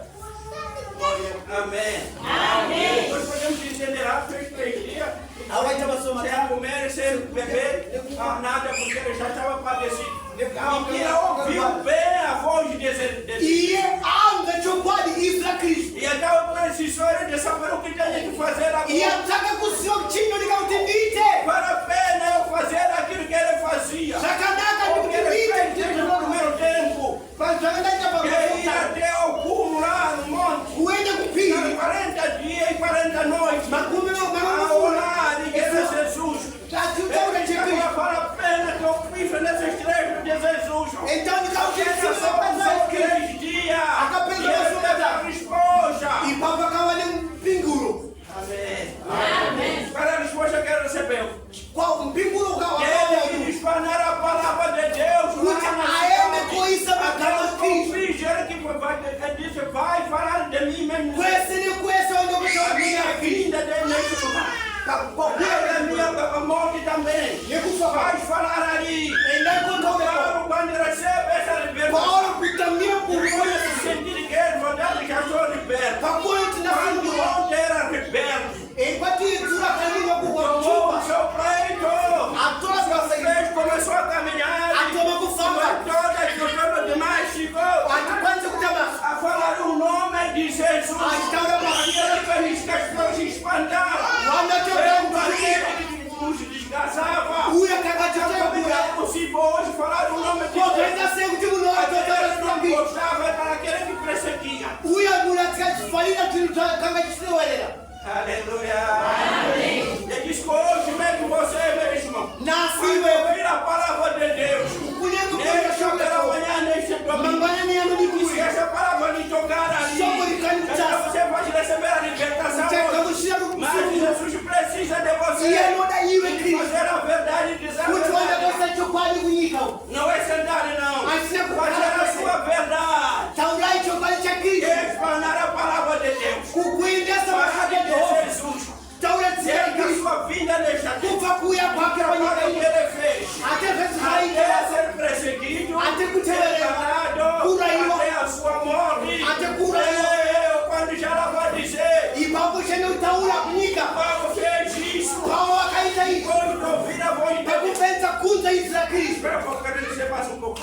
Speaker 1: Amém.
Speaker 3: Amém.
Speaker 1: Depois podemos entender, fez 3 dias.
Speaker 2: Awaita basoma
Speaker 1: Sem comer e sem beber, nada, porque ele já estava padecido. E ele ouviu bem a voz de Jesus.
Speaker 2: Iye anga chokwadi Isra Kristo.
Speaker 1: E então precisou ele de saber o que tem que fazer
Speaker 2: Iye
Speaker 1: agora.
Speaker 2: ataka kusiwa chino likautindite.
Speaker 1: Para a pena eu fazer aquilo que ele fazia.
Speaker 2: Sakanaka
Speaker 1: O que ele fez
Speaker 2: nikutindite.
Speaker 1: desde o primeiro tempo.
Speaker 2: Panjanga chapa
Speaker 1: Que ia até o cume lá no monte.
Speaker 2: Uende
Speaker 1: Nas
Speaker 2: kupiri.
Speaker 1: 40 dias e 40 noites.
Speaker 2: Makume no
Speaker 1: A
Speaker 2: makume.
Speaker 1: orar e era Jesus.
Speaker 2: Tatuta
Speaker 1: Ele
Speaker 2: ura
Speaker 1: disse
Speaker 2: chekri.
Speaker 1: para a pena que eu fiz nesses 3 de Jesus.
Speaker 2: Então
Speaker 1: Ele
Speaker 2: nikautindite
Speaker 1: só passou
Speaker 2: sapa
Speaker 1: 3 dias.
Speaker 2: Akapenda
Speaker 1: E ele
Speaker 2: basoma
Speaker 1: teve a
Speaker 2: da.
Speaker 1: resposta.
Speaker 2: E papa kawale mpinguro.
Speaker 1: Amém.
Speaker 3: Amém.
Speaker 1: Para a resposta que ele recebeu.
Speaker 2: Kwa mpinguro
Speaker 1: Ele
Speaker 2: kawale.
Speaker 1: quis falar a palavra de Deus.
Speaker 2: Kuti aende kuisa makama Kristo.
Speaker 1: Ele disse, vai falar de mim mesmo.
Speaker 2: Kwese ni kwese onde
Speaker 1: A
Speaker 2: kutoka
Speaker 1: minha
Speaker 2: Kristo.
Speaker 1: vinda de nesse lugar.
Speaker 2: Kwa
Speaker 1: A minha morte também.
Speaker 2: Nikufa.
Speaker 1: Vai falar ali.
Speaker 2: Endai kontoka.
Speaker 1: Paulo, quando recebe essa libertação,
Speaker 2: Paulo kutamia
Speaker 1: depois
Speaker 2: kumoya.
Speaker 1: de sentir que ele verdade já sou liberto.
Speaker 2: Pamoja
Speaker 1: Quando
Speaker 2: tunafungua.
Speaker 1: ontem era liberto,
Speaker 2: Enquanto tunakalima
Speaker 1: tomou o
Speaker 2: kukuchupa.
Speaker 1: seu pleito.
Speaker 2: Atoa kwa
Speaker 1: Fez, começou a caminhar.
Speaker 2: Atoma kufanga.
Speaker 1: Toda a estrutura demais ficou
Speaker 2: Atupanze kutama.
Speaker 1: a falar o nome de Jesus.
Speaker 2: Atara kwa
Speaker 1: Aquele que as pessoas se espantaram.
Speaker 2: Wanda
Speaker 1: Era
Speaker 2: toka
Speaker 1: aquele que nos desgraçava.
Speaker 2: Uya kakachotea
Speaker 1: Como é
Speaker 2: kura.
Speaker 1: possível hoje falar o nome de
Speaker 2: Kwa
Speaker 1: Jesus?
Speaker 2: penda segu timuno
Speaker 1: Aquele
Speaker 2: atotara
Speaker 1: que não
Speaker 2: tuambi.
Speaker 1: gostava para aquele que perseguia.
Speaker 2: Uya mulatika falina tunuta kanga chisiwelera.
Speaker 1: Aleluia. Ele diz que hoje mesmo você, meu irmão,
Speaker 2: Nasi
Speaker 1: vai
Speaker 2: wewe.
Speaker 1: ouvir a palavra de Deus.
Speaker 2: Kunyengo
Speaker 1: Neste
Speaker 2: kwa
Speaker 1: pela
Speaker 2: shamba.
Speaker 1: manhã, neste domingo.
Speaker 2: Mambana ni anu
Speaker 1: E se
Speaker 2: nikuri.
Speaker 1: essa palavra lhe tocar ali,
Speaker 2: Só por enquanto,
Speaker 1: então você vai receber a libertação
Speaker 2: Chaka
Speaker 1: hoje.
Speaker 2: mushira
Speaker 1: Mas
Speaker 2: kukusuku.
Speaker 1: Jesus precisa de você.
Speaker 2: Iye noda iwe
Speaker 1: E
Speaker 2: Kristo.
Speaker 1: fazer a verdade e dizer a
Speaker 2: Kuti wanda
Speaker 1: verdade.
Speaker 2: kosa chokwadi kunyika.
Speaker 1: Não é sentar, não.
Speaker 2: Asina
Speaker 1: Fazer a sua
Speaker 2: kupala.
Speaker 1: verdade.
Speaker 2: Taurai chokwadi cha
Speaker 1: E
Speaker 2: Kristo.
Speaker 1: explanar a palavra de Deus.
Speaker 2: Kukuendesa
Speaker 1: Falar
Speaker 2: mahali
Speaker 1: de
Speaker 2: Yehova.
Speaker 1: Jesus.
Speaker 2: Taura
Speaker 1: E
Speaker 2: tia
Speaker 1: a
Speaker 2: Kristo.
Speaker 1: sua vinda nesta terra.
Speaker 2: Kufa kuya kwake
Speaker 1: Para o que
Speaker 2: wanyika.
Speaker 1: ele fez.
Speaker 2: Até vezes
Speaker 1: Até
Speaker 2: haita.
Speaker 1: ser perseguido,
Speaker 2: Até kuterewa.
Speaker 1: separado,
Speaker 2: Kuraiwa.
Speaker 1: até a sua morte.
Speaker 2: Até kuraiwa.
Speaker 1: Eu, quando já ela vai dizer,
Speaker 2: Ipapo shene utaura kunyika.
Speaker 1: Paulo fez isso.
Speaker 2: Paulo akaita hivi.
Speaker 1: Quando ouvir a voz de Deus.
Speaker 2: Pakupenza kunza Isra Kristo.
Speaker 1: Espera um pouco, quero dizer mais um pouco.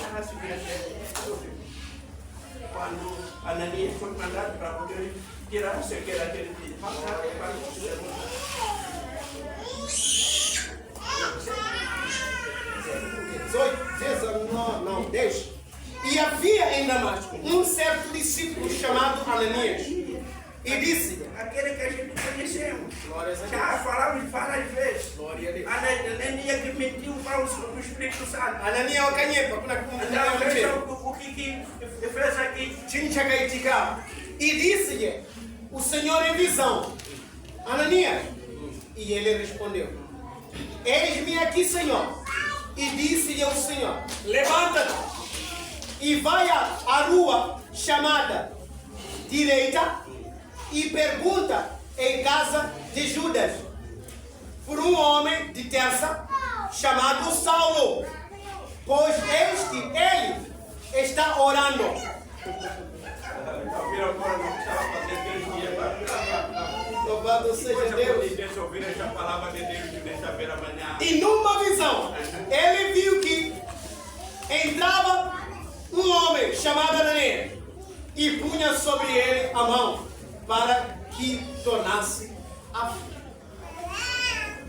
Speaker 1: Quando Ananias foi mandado para poder tirar a cegueira dele,
Speaker 2: 10. E havia em Damasco um certo discípulo chamado Ananias. E disse:
Speaker 1: Aquele que a gente conhecemos.
Speaker 2: Glórias a Deus.
Speaker 1: Já falamos várias vezes.
Speaker 2: Glória a Deus.
Speaker 1: Ananias que mentiu para o Espírito Santo.
Speaker 2: Ananias wakanyepa kuna
Speaker 1: Então, veja o que fez aqui.
Speaker 2: chincha kaitika. E disse-lhe o Senhor em visão: Ananias. E ele respondeu: Eis-me aqui, Senhor. E disse-lhe o Senhor: Levanta-te e vai à rua chamada direita e pergunta em casa de Judas por um homem de Tarso chamado Saulo, pois ele está orando. Louvado seja Deus. E numa visão, ele viu que entrava um homem chamado Ananias e punha sobre ele a mão para que tornasse a fim.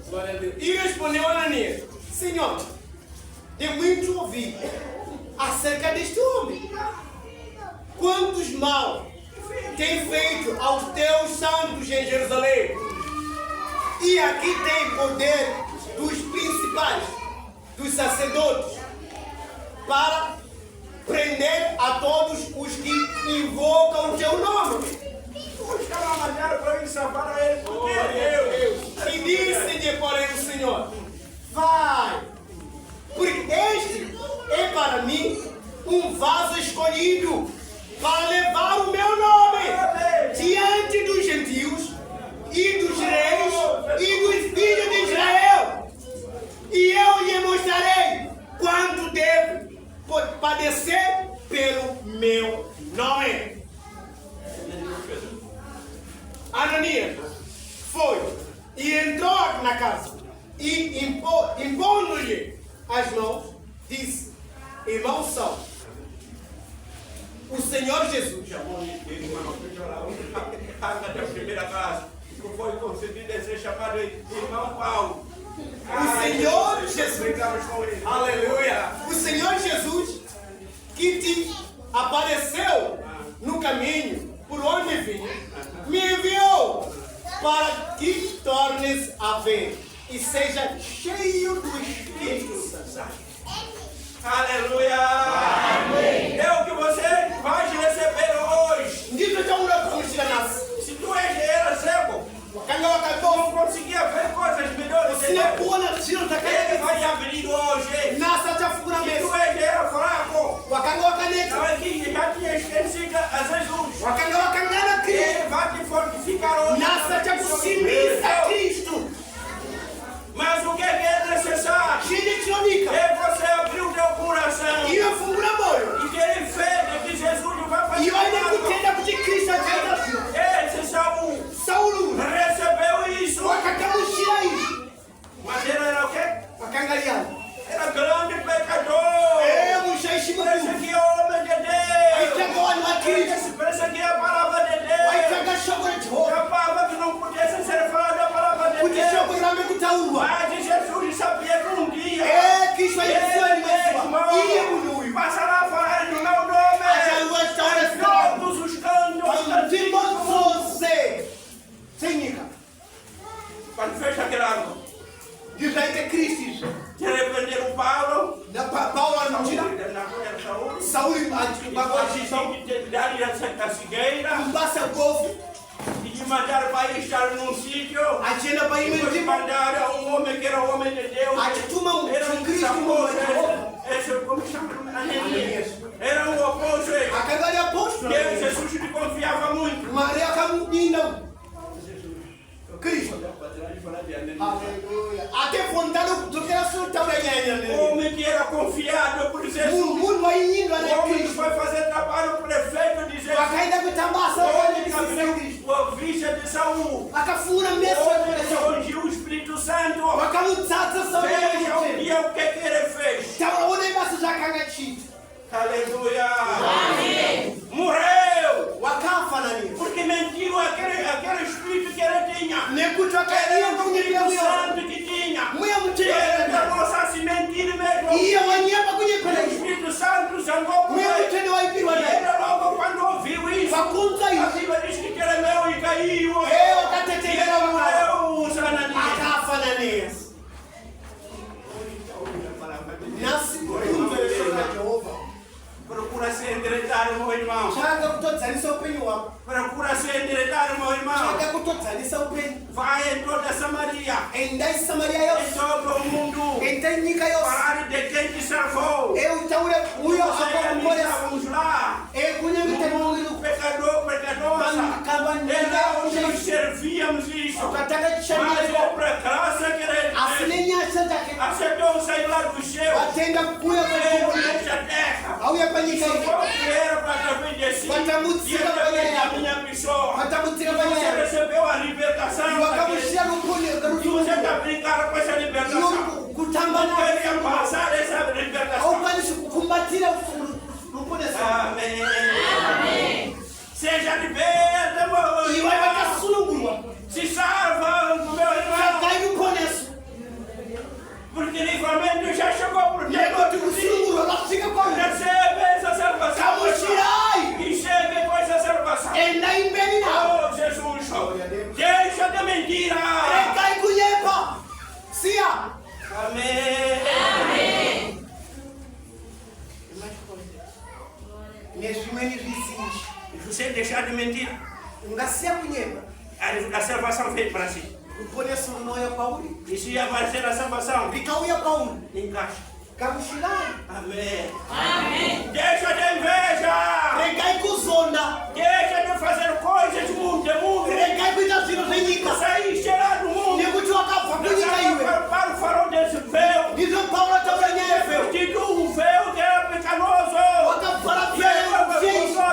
Speaker 2: Glória a Deus. E respondeu Ananias: Senhor, de muito ouvi acerca deste homem. Quantos mal tem feito aos teus santos em Jerusalém? E aqui tem poder dos principais, dos sacerdotes, para prender a todos os que invocam o teu nome. E disse-lhe, porém, o Senhor: vai, porque este é para mim um vaso escolhido para levar o meu nome diante dos gentios e dos reis e dos filhos de Israel. E eu lhe mostrarei quanto deve padecer pelo meu nome. Ananias foi e entrou na casa e impondo-lhe as mãos, disse: Irmão Saulo, o Senhor Jesus
Speaker 1: foi concedido a ser chamado irmão Paulo.
Speaker 2: O Senhor Jesus, aleluia, o Senhor Jesus que te apareceu no caminho por onde vinha, me enviou para que tornes a ver e seja cheio do Espírito Santo.
Speaker 1: Aleluia! Amém. É o que você vai receber hoje. Se tu era cego, não conseguia ver coisas melhores. Ele vai abrir hoje. Se tu era fraco, que já tinha esquecido a Jesus, ele vai te fortificar hoje. Mas o que é necessário? É você abrir o teu coração. E que ele fez, que Jesus vai fazer. Esse Saul recebeu isso. Mas ele era o quê? Era grande pecador. Parece que é homem de Deus. Parece que é a palavra de Deus. A palavra que não podia ser falada, a palavra de Deus. Mas Jesus sabia que um dia ele mesmo passará a falar no meu nome. Todos os cantos. Quando fecha aquele água, que repreenderam Paulo. Da cigueira. E de mandaram para ir estar num sítio. Depois mandaram um homem que era o homem de Deus. Era um cristão. Como chama? Ananias. Era um apóstolo. Deus, Jesus lhe confiava muito.
Speaker 2: Aleluia. Até vontade do que era soltar
Speaker 1: O homem que era confiado por Jesus. O homem que foi fazer trabalho para o prefeito de Jesus. O vice de Saul. O ungiu o Espírito Santo. Veja um dia o que ele fez. Aleluia.
Speaker 3: Amém.
Speaker 1: Morreu. Porque mentiu aquele espírito que ele tinha. Era o Espírito Santo que iwo.
Speaker 2: akatetera moyo
Speaker 1: Yesu Ananias.
Speaker 2: akafa Ananias. Nasi kumveresha na Jehova.
Speaker 1: Procura se endireitar, meu irmão.
Speaker 2: Changa kutodzanisa upenyu wako.
Speaker 1: Procura se endireitar, meu irmão.
Speaker 2: Changa kutodzanisa upenyu.
Speaker 1: Vai em toda Samaria.
Speaker 2: Endai Samaria
Speaker 1: Em
Speaker 2: yose.
Speaker 1: todo o mundo.
Speaker 2: Endai nyika yose.
Speaker 1: Falar de quem te salvou.
Speaker 2: Eu taure uyo akakukombolesa.
Speaker 1: Estávamos lá.
Speaker 2: Kunyamite
Speaker 1: Um pecador, pecadora. Era onde nós servíamos isso.
Speaker 2: ukataka
Speaker 1: Mas
Speaker 2: chishandira
Speaker 1: por graça que ele
Speaker 2: asine nyasha zake
Speaker 1: aceitou sair lá do céu.
Speaker 2: watenda kuya
Speaker 1: Veio
Speaker 2: kwa
Speaker 1: nesta terra.
Speaker 2: auya panyika
Speaker 1: Só
Speaker 2: hii
Speaker 1: que era para através de si. E através da minha pessoa.
Speaker 2: watamutsira
Speaker 1: Você
Speaker 2: panyaya
Speaker 1: recebeu a libertação.
Speaker 2: wakamushira rukuni
Speaker 1: E você
Speaker 2: karusulu
Speaker 1: está brincando com essa libertação.
Speaker 2: kutamba
Speaker 1: Não queria passar essa libertação.
Speaker 2: aukwanishi kukumbatira rukuni
Speaker 1: Amém. Amém. Seja liberta, meu
Speaker 2: iwe
Speaker 1: irmão.
Speaker 2: wakasulungulwa
Speaker 1: Se salva, meu irmão.
Speaker 2: kai ruponeso
Speaker 1: Porque livramento já chegou por
Speaker 2: yekoti
Speaker 1: dentro de ti.
Speaker 2: kusulungulwa kasvika kwanu
Speaker 1: Recebe essa salvação.
Speaker 2: kamushirai
Speaker 1: E chegue com essa salvação.
Speaker 2: endai mberi nawo
Speaker 1: Oh, Jesus. Deixa de mentira.
Speaker 2: rekai kunyepa siya
Speaker 1: Amém.
Speaker 3: Amém.
Speaker 2: nezvimweni zvizinji
Speaker 1: Se você deixar de mentir,
Speaker 2: ungasiya kunyepa
Speaker 1: a salvação veio para si.
Speaker 2: ruponeso runouya pauri
Speaker 1: E se aparecer a salvação,
Speaker 2: rikauya pauri
Speaker 1: encaixa.
Speaker 2: kamushirai
Speaker 1: Amém.
Speaker 3: Amém.
Speaker 1: Deixa de inveja.
Speaker 2: regai kuzonda
Speaker 1: Deixa de fazer coisas mundo.
Speaker 2: regai kuita zvinhu zvenyika
Speaker 1: Sair cheirado do mundo.
Speaker 2: nekuti wakabva kunyika iwe
Speaker 1: Para o farol desse véu.
Speaker 2: ndizvo paulo taura nyaya yevheu
Speaker 1: Vestido um véu que é pecaminoso.
Speaker 2: wakabvara
Speaker 1: E
Speaker 2: vheu
Speaker 1: aí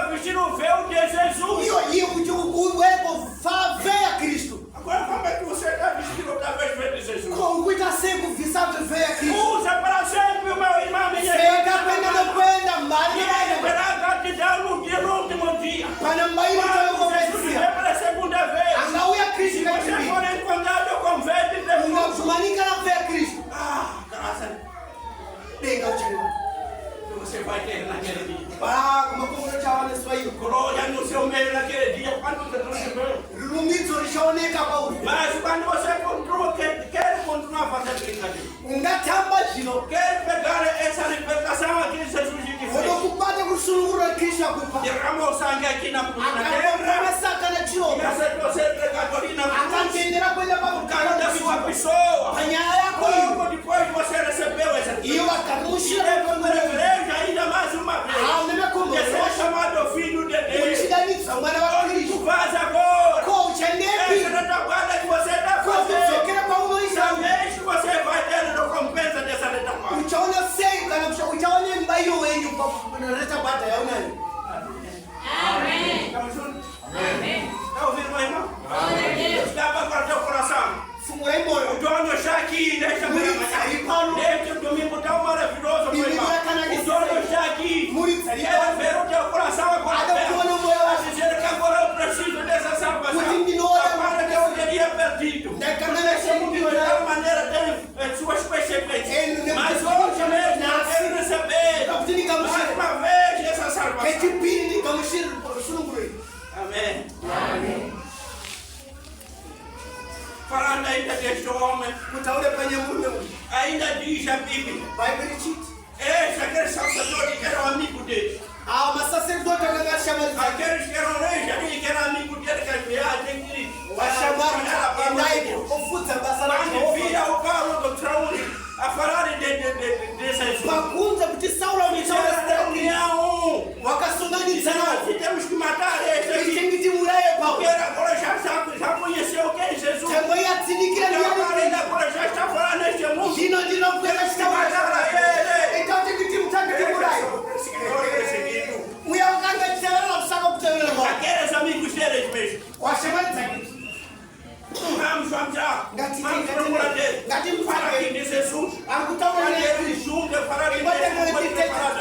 Speaker 1: eu vestido o véu de Jesus.
Speaker 2: iyo iye kuti uwekobva veya kristu
Speaker 1: Agora como é que você está vestido outra vez véu de Jesus?
Speaker 2: ko ukuita sei kubvisa veya kristu
Speaker 1: Usa para sempre, meu irmão, minha
Speaker 2: seka kwenda nokwenda mbali
Speaker 1: E
Speaker 2: nenda
Speaker 1: esperar gratidão no dia, no último dia.
Speaker 2: pana mbairo
Speaker 1: Quando Jesus
Speaker 2: toyokomesiya
Speaker 1: vier pela segunda vez.
Speaker 2: angauya
Speaker 1: Se
Speaker 2: kristu
Speaker 1: você
Speaker 2: kachiviri
Speaker 1: for encontrado com véu de Jesus.
Speaker 2: ungagumanika na veya kristu
Speaker 1: Ah, graças a
Speaker 2: denga uchaiwa
Speaker 1: Deus. Você vai ter naquele dia.
Speaker 2: makomero chawaneswa iyo
Speaker 1: Glória no seu meio naquele dia. Quando Jesus chegou.
Speaker 2: rumidzo richaoneka pauri
Speaker 1: Mas quando você continua, quer continuar fazendo brincadeira.
Speaker 2: ungatamba zvino
Speaker 1: Quer pegar essa libertação aqui de Jesus que fez.
Speaker 2: unokubata kusunungurwa kristu akupa
Speaker 1: Derramou sangue aqui na terra.
Speaker 2: akaomesaka na
Speaker 1: E
Speaker 2: chiropa
Speaker 1: aceitou ser pregador na cruz.
Speaker 2: akatendera kwenda
Speaker 1: Por causa da sua pessoa.
Speaker 2: panyaya yako iyo
Speaker 1: Como depois você recebeu essa
Speaker 2: iyo vakamushira
Speaker 1: igreja ainda mais uma vez. Você é
Speaker 2: aunemakomero
Speaker 1: chamado filho de Deus.
Speaker 2: uchidanitsa mwana wa
Speaker 1: Onde
Speaker 2: kristu
Speaker 1: tu vais agora?
Speaker 2: ko uchandepi
Speaker 1: Essa retaguarda que você está fazendo.
Speaker 2: kokudzokera kwaunoisa
Speaker 1: Talvez você vai ter recompensa dessa retaguarda.
Speaker 2: uchaona sei kana uchaone mbairo wenyu paretabata yaunayo
Speaker 3: Amém.
Speaker 1: Estamos juntos?
Speaker 3: Amém.
Speaker 1: Está ouvindo, meu irmão?
Speaker 3: Glória a Deus.
Speaker 1: Estava para o teu coração.
Speaker 2: fumurai
Speaker 1: O
Speaker 2: moyo
Speaker 1: dono está aqui nesta manhã. Neste domingo tão maravilhoso, meu irmão. O dono está aqui. Quero ver o teu coração agora. A dizer que agora eu preciso dessa salvação. Agora que eu teria perdido. Esse mundo de tal maneira tem suas consequências. Mas hoje mesmo eu quero receber mais uma vez essa salvação.
Speaker 2: kechipiri ndikamushira sunungurei
Speaker 1: Amém.
Speaker 3: Amém.
Speaker 1: Falando ainda deste homem,
Speaker 2: kutaure panyamurume uyu
Speaker 1: ainda diz a Bíblia.
Speaker 2: bhaibheri chiti
Speaker 1: Esse, aquele sacerdote que era um amigo dele.
Speaker 2: ava masaserdoti akanga ashamaridzake
Speaker 1: Aqueles que eram reis ali, que eram amigos dele, que as viagens que
Speaker 2: vashamari endai ofudza basa
Speaker 1: quando
Speaker 2: rajehovha
Speaker 1: vira o Paulo do Saúl a falar dessas
Speaker 2: vakunza kuti sauro
Speaker 1: era reunião.
Speaker 2: wakasunganidzana
Speaker 1: Se temos que matar esse aqui,
Speaker 2: ichengiti muraye
Speaker 1: porque
Speaker 2: paulo
Speaker 1: agora já conheceu quem Jesus.
Speaker 2: changwa yatsinikira
Speaker 1: Agora ele
Speaker 2: ndiyani
Speaker 1: agora já está falando neste mundo.
Speaker 2: zvino ndinokwenda
Speaker 1: Matar
Speaker 2: chitaura
Speaker 1: ele.
Speaker 2: itauti kuti mutangiti murayi
Speaker 1: Perseguidor perseguido.
Speaker 2: uya wakanga chitaurira kusaka kuteverera kwake
Speaker 1: Aqueles amigos deles mesmo.
Speaker 2: washamaridzake
Speaker 1: Vamos já. Vamos procurar dele. Fala aqui de Jesus.
Speaker 2: akutaura
Speaker 1: Quando
Speaker 2: nesu
Speaker 1: ele junta, falar de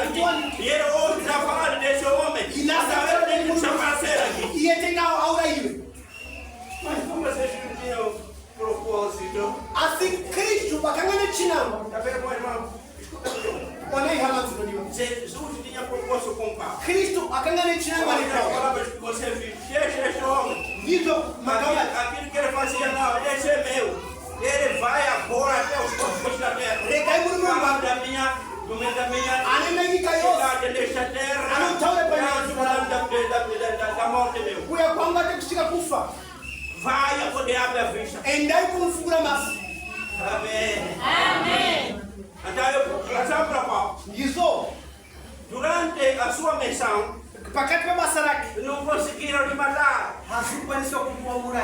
Speaker 1: aqui. E ele hoje já falaram desse homem. Agora tem que chamar a ser aqui.
Speaker 2: iye tenga aura iwe
Speaker 1: Mas como vocês não tinham propósito?
Speaker 2: asi kristu pakanga nechinangwa
Speaker 1: Tá vendo, meu irmão?
Speaker 2: onei hama dzinodiwa
Speaker 1: Jesus tinha propósito com o Pai.
Speaker 2: kristu akanga nechinangwa
Speaker 1: Olha as
Speaker 2: nepaulo
Speaker 1: palavras que você viu. Deixa este homem.
Speaker 2: ndizvo
Speaker 1: Mas
Speaker 2: kufa,
Speaker 1: vai a poder abrir a vista.
Speaker 2: endai kumfungura maso.
Speaker 1: Amém.
Speaker 3: Amém.
Speaker 1: Então eu razão para Paulo.
Speaker 2: Ndizo
Speaker 1: Durante a sua missão,
Speaker 2: pakati pa basa lake
Speaker 1: não conseguiram lhe matar.
Speaker 2: hazikufanikiwa kumuua.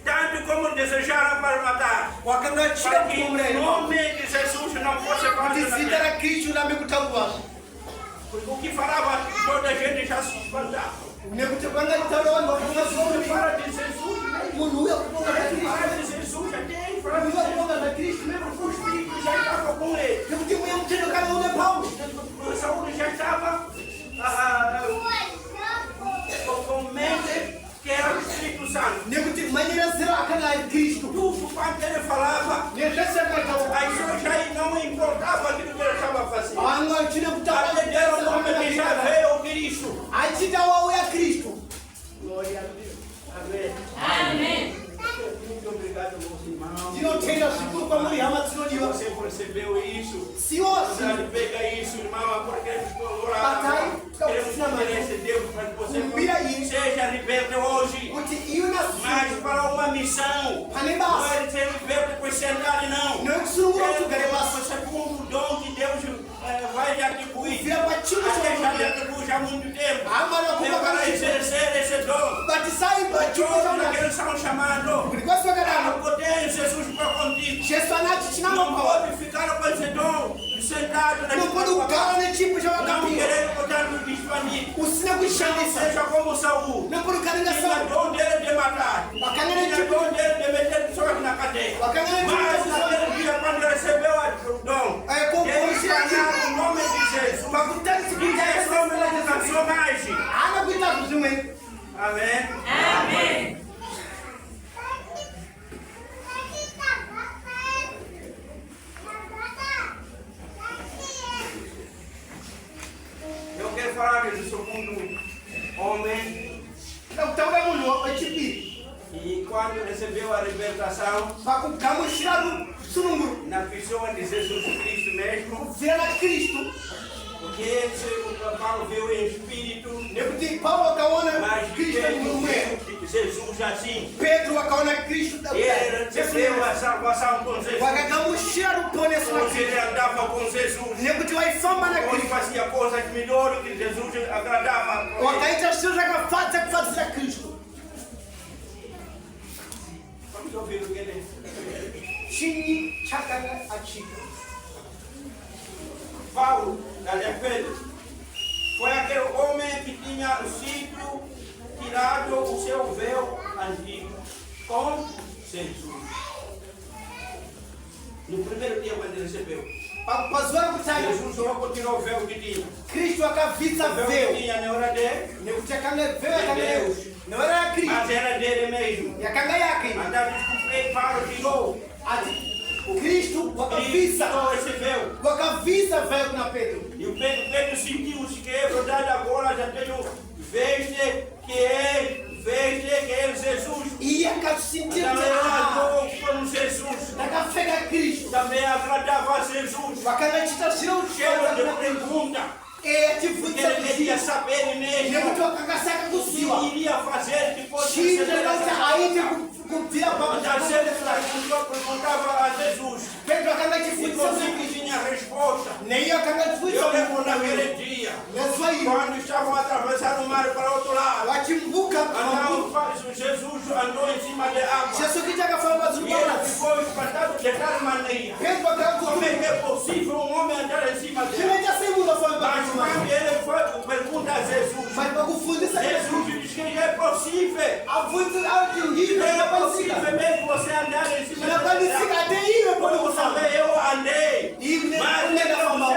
Speaker 1: Tanto como desejaram para matar.
Speaker 2: Wakang'achia
Speaker 1: Para que
Speaker 2: kumuua.
Speaker 1: o nome de Jesus não fosse
Speaker 2: Kuti zita
Speaker 1: falado.
Speaker 2: la Kristo lamekutangwa.
Speaker 1: O que falava, toda a gente já se espantava.
Speaker 2: Nekuti kwanga itaura vanhu vafunga
Speaker 1: Quando
Speaker 2: zvomene.
Speaker 1: fala de Jesus,
Speaker 2: Munhu uya kutonga na Kristo.
Speaker 1: fala de Jesus, já tem. Fala de
Speaker 2: Munhu uya
Speaker 1: Jesus.
Speaker 2: kutonga na Kristo.
Speaker 1: O Espírito já estava com ele.
Speaker 2: Nekuti mweya mutendo kana une Paulo.
Speaker 1: Saúl já estava com mente que era o Espírito Santo.
Speaker 2: Nekuti manyeraziro akanga ari Kristo.
Speaker 1: Tudo quanto ele falava,
Speaker 2: Nezvese akaitaura.
Speaker 1: as pessoas já não importava aquilo que ele estava fazendo.
Speaker 2: Vanga achine kutaura.
Speaker 1: Até deram o nome que já veio o Cristo.
Speaker 2: Achita wauya Kristo. Glória a Deus.
Speaker 1: Amém.
Speaker 3: Amém.
Speaker 1: Muito obrigado, meus irmãos.
Speaker 2: Ndinotenda zvikuru kwamuri hama dzinodiwa.
Speaker 1: Você percebeu isso?
Speaker 2: Siwose.
Speaker 1: Sabe, pega isso, irmão, porque estou orando.
Speaker 2: Papai,
Speaker 1: Queremos pedir esse Deus para que você
Speaker 2: Cumprir isso.
Speaker 1: seja liberto hoje.
Speaker 2: Kuti iwe
Speaker 1: Mas
Speaker 2: nasuku.
Speaker 1: para uma missão.
Speaker 2: Pane
Speaker 1: Não
Speaker 2: basa.
Speaker 1: é ser liberto por sentar, não.
Speaker 2: Nokusunungura kuti ugare
Speaker 1: É
Speaker 2: basa.
Speaker 1: o segundo dom que Deus vai lhe atribuir.
Speaker 2: Vira pachimo
Speaker 1: Até já lhe
Speaker 2: chamunhu.
Speaker 1: atribuiu já há muito tempo.
Speaker 2: Hama
Speaker 1: É
Speaker 2: nakupa
Speaker 1: para
Speaker 2: kana
Speaker 1: exercer esse dom.
Speaker 2: batisai pachimo
Speaker 1: Todos
Speaker 2: chamunhu.
Speaker 1: aqueles são chamados.
Speaker 2: Kuti kwasi
Speaker 1: Não
Speaker 2: vakadaro.
Speaker 1: podemos Jesus para contigo.
Speaker 2: Jesu anati
Speaker 1: Não
Speaker 2: chinamapawa.
Speaker 1: pode ficar com esse dom sentado na
Speaker 2: Não pode kugara nechipo
Speaker 1: Não
Speaker 2: chavakapira.
Speaker 1: querer botar no disponível.
Speaker 2: Usina
Speaker 1: Não
Speaker 2: kushandisa.
Speaker 1: seja como Saúl.
Speaker 2: Não pode kugara
Speaker 1: Tinha
Speaker 2: ngasau.
Speaker 1: dom dele de matar.
Speaker 2: Wakanga
Speaker 1: Tinha
Speaker 2: nechipo.
Speaker 1: dom dele de meter pessoas na cadeia.
Speaker 2: Wakanga
Speaker 1: Mas
Speaker 2: nechipo.
Speaker 1: naquele dia, quando recebeu o dom,
Speaker 2: É como
Speaker 1: ele
Speaker 2: se
Speaker 1: falaram o nome de Jesus.
Speaker 2: Pakutari
Speaker 1: E esse nome não alcançou mais.
Speaker 2: hana kuita zvimwe.
Speaker 1: Amém.
Speaker 3: Amém.
Speaker 1: Eu quero falar do segundo homem.
Speaker 2: Ndakutaura munhu wechipiri.
Speaker 1: E quando recebeu a libertação
Speaker 2: Pakugamuchira rusununguro.
Speaker 1: na pessoa de Jesus Cristo mesmo,
Speaker 2: Kubvira na Kristu.
Speaker 1: porque Paulo viu em espírito,
Speaker 2: Nekuti Paulo akaona
Speaker 1: mas
Speaker 2: Kristu munhu mweya.
Speaker 1: viu Jesus assim.
Speaker 2: Pedro akaona Kristu.
Speaker 1: Ele recebeu a salvação com Jesus.
Speaker 2: Wakagamuchira ruponeso na
Speaker 1: Porque ele
Speaker 2: Kristu.
Speaker 1: andava com Jesus.
Speaker 2: Nekuti waifamba na
Speaker 1: Ele
Speaker 2: Kristu.
Speaker 1: fazia coisas melhores que Jesus agradava.
Speaker 2: Wakaita zviro zvakafadza kufadzisa Kristu.
Speaker 1: Vamos ouvir o que ele
Speaker 2: Chinyi chakanga achita.
Speaker 1: Paulo, aliás, Pedro, foi aquele homem que tinha sido tirado o seu véu antigo com Jesus. No primeiro dia, quando ele recebeu,
Speaker 2: Pazuva rekutanga
Speaker 1: Jesus só tirou o véu que tinha.
Speaker 2: Kristu akabvisa
Speaker 1: O véu que
Speaker 2: vheo.
Speaker 1: tinha não era dele,
Speaker 2: Nekuti akanga vheo yakanga noera
Speaker 1: mas
Speaker 2: yaKristu.
Speaker 1: era dele mesmo.
Speaker 2: Yakanga yake.
Speaker 1: Então, desculpei, Paulo tirou.
Speaker 2: Ati Kristu
Speaker 1: Ele
Speaker 2: wakabvisa.
Speaker 1: tirou esse véu.
Speaker 2: Wakabvisa vheo kuna Pedro.
Speaker 1: E o Pedro sentiu-se que é verdade, agora já tenho veste que é Jesus.
Speaker 2: Iye akazvisingira
Speaker 1: Também
Speaker 2: kuti
Speaker 1: andou com Jesus.
Speaker 2: ndakapfeka Kristu.
Speaker 1: Também agradava a Jesus.
Speaker 2: Wakanga achita zviro
Speaker 1: Cheio de
Speaker 2: kuna Pedro.
Speaker 1: pergunta.
Speaker 2: Achibvunza
Speaker 1: Ele queria
Speaker 2: kuti
Speaker 1: saber
Speaker 2: nekuti
Speaker 1: mesmo
Speaker 2: wakanga saka
Speaker 1: o que
Speaker 2: kuziva.
Speaker 1: iria fazer depois de
Speaker 2: Chii
Speaker 1: receber
Speaker 2: chakanga kuti
Speaker 1: essa
Speaker 2: aite
Speaker 1: palavra.
Speaker 2: kubvira
Speaker 1: Muitas vezes perguntava a Jesus.
Speaker 2: Pedro akanga
Speaker 1: E
Speaker 2: achibvunza
Speaker 1: conseguia tinha resposta.
Speaker 2: neiye akanga
Speaker 1: Eu
Speaker 2: achibvunza
Speaker 1: lembro naquele dia,
Speaker 2: nezuva iro
Speaker 1: quando estavam atravessando o mar para o outro lado.
Speaker 2: vachimbuka
Speaker 1: Jesus andou em cima de água.
Speaker 2: Jesu Kristu akafamba
Speaker 1: E
Speaker 2: padziri
Speaker 1: ele
Speaker 2: pamadzi.
Speaker 1: ficou espantado de tal maneira.
Speaker 2: Pedro
Speaker 1: Como
Speaker 2: akakuti
Speaker 1: é que é possível um homem andar em cima dele?
Speaker 2: chinoita sei munhu afamba
Speaker 1: Mas
Speaker 2: padziri
Speaker 1: quando
Speaker 2: pamadzi.
Speaker 1: ele foi pergunta a Jesus,
Speaker 2: Mas pakufundisa
Speaker 1: Jesus diz que é possível.
Speaker 2: abvunzi ati ndizvo
Speaker 1: É
Speaker 2: zvakakwanisika
Speaker 1: possível mesmo você andar em cima
Speaker 2: zvakakwanisika
Speaker 1: dele.
Speaker 2: ate iwe pone
Speaker 1: Como
Speaker 2: kufamba
Speaker 1: também eu andei.
Speaker 2: Ine
Speaker 1: Mas
Speaker 2: unenge famba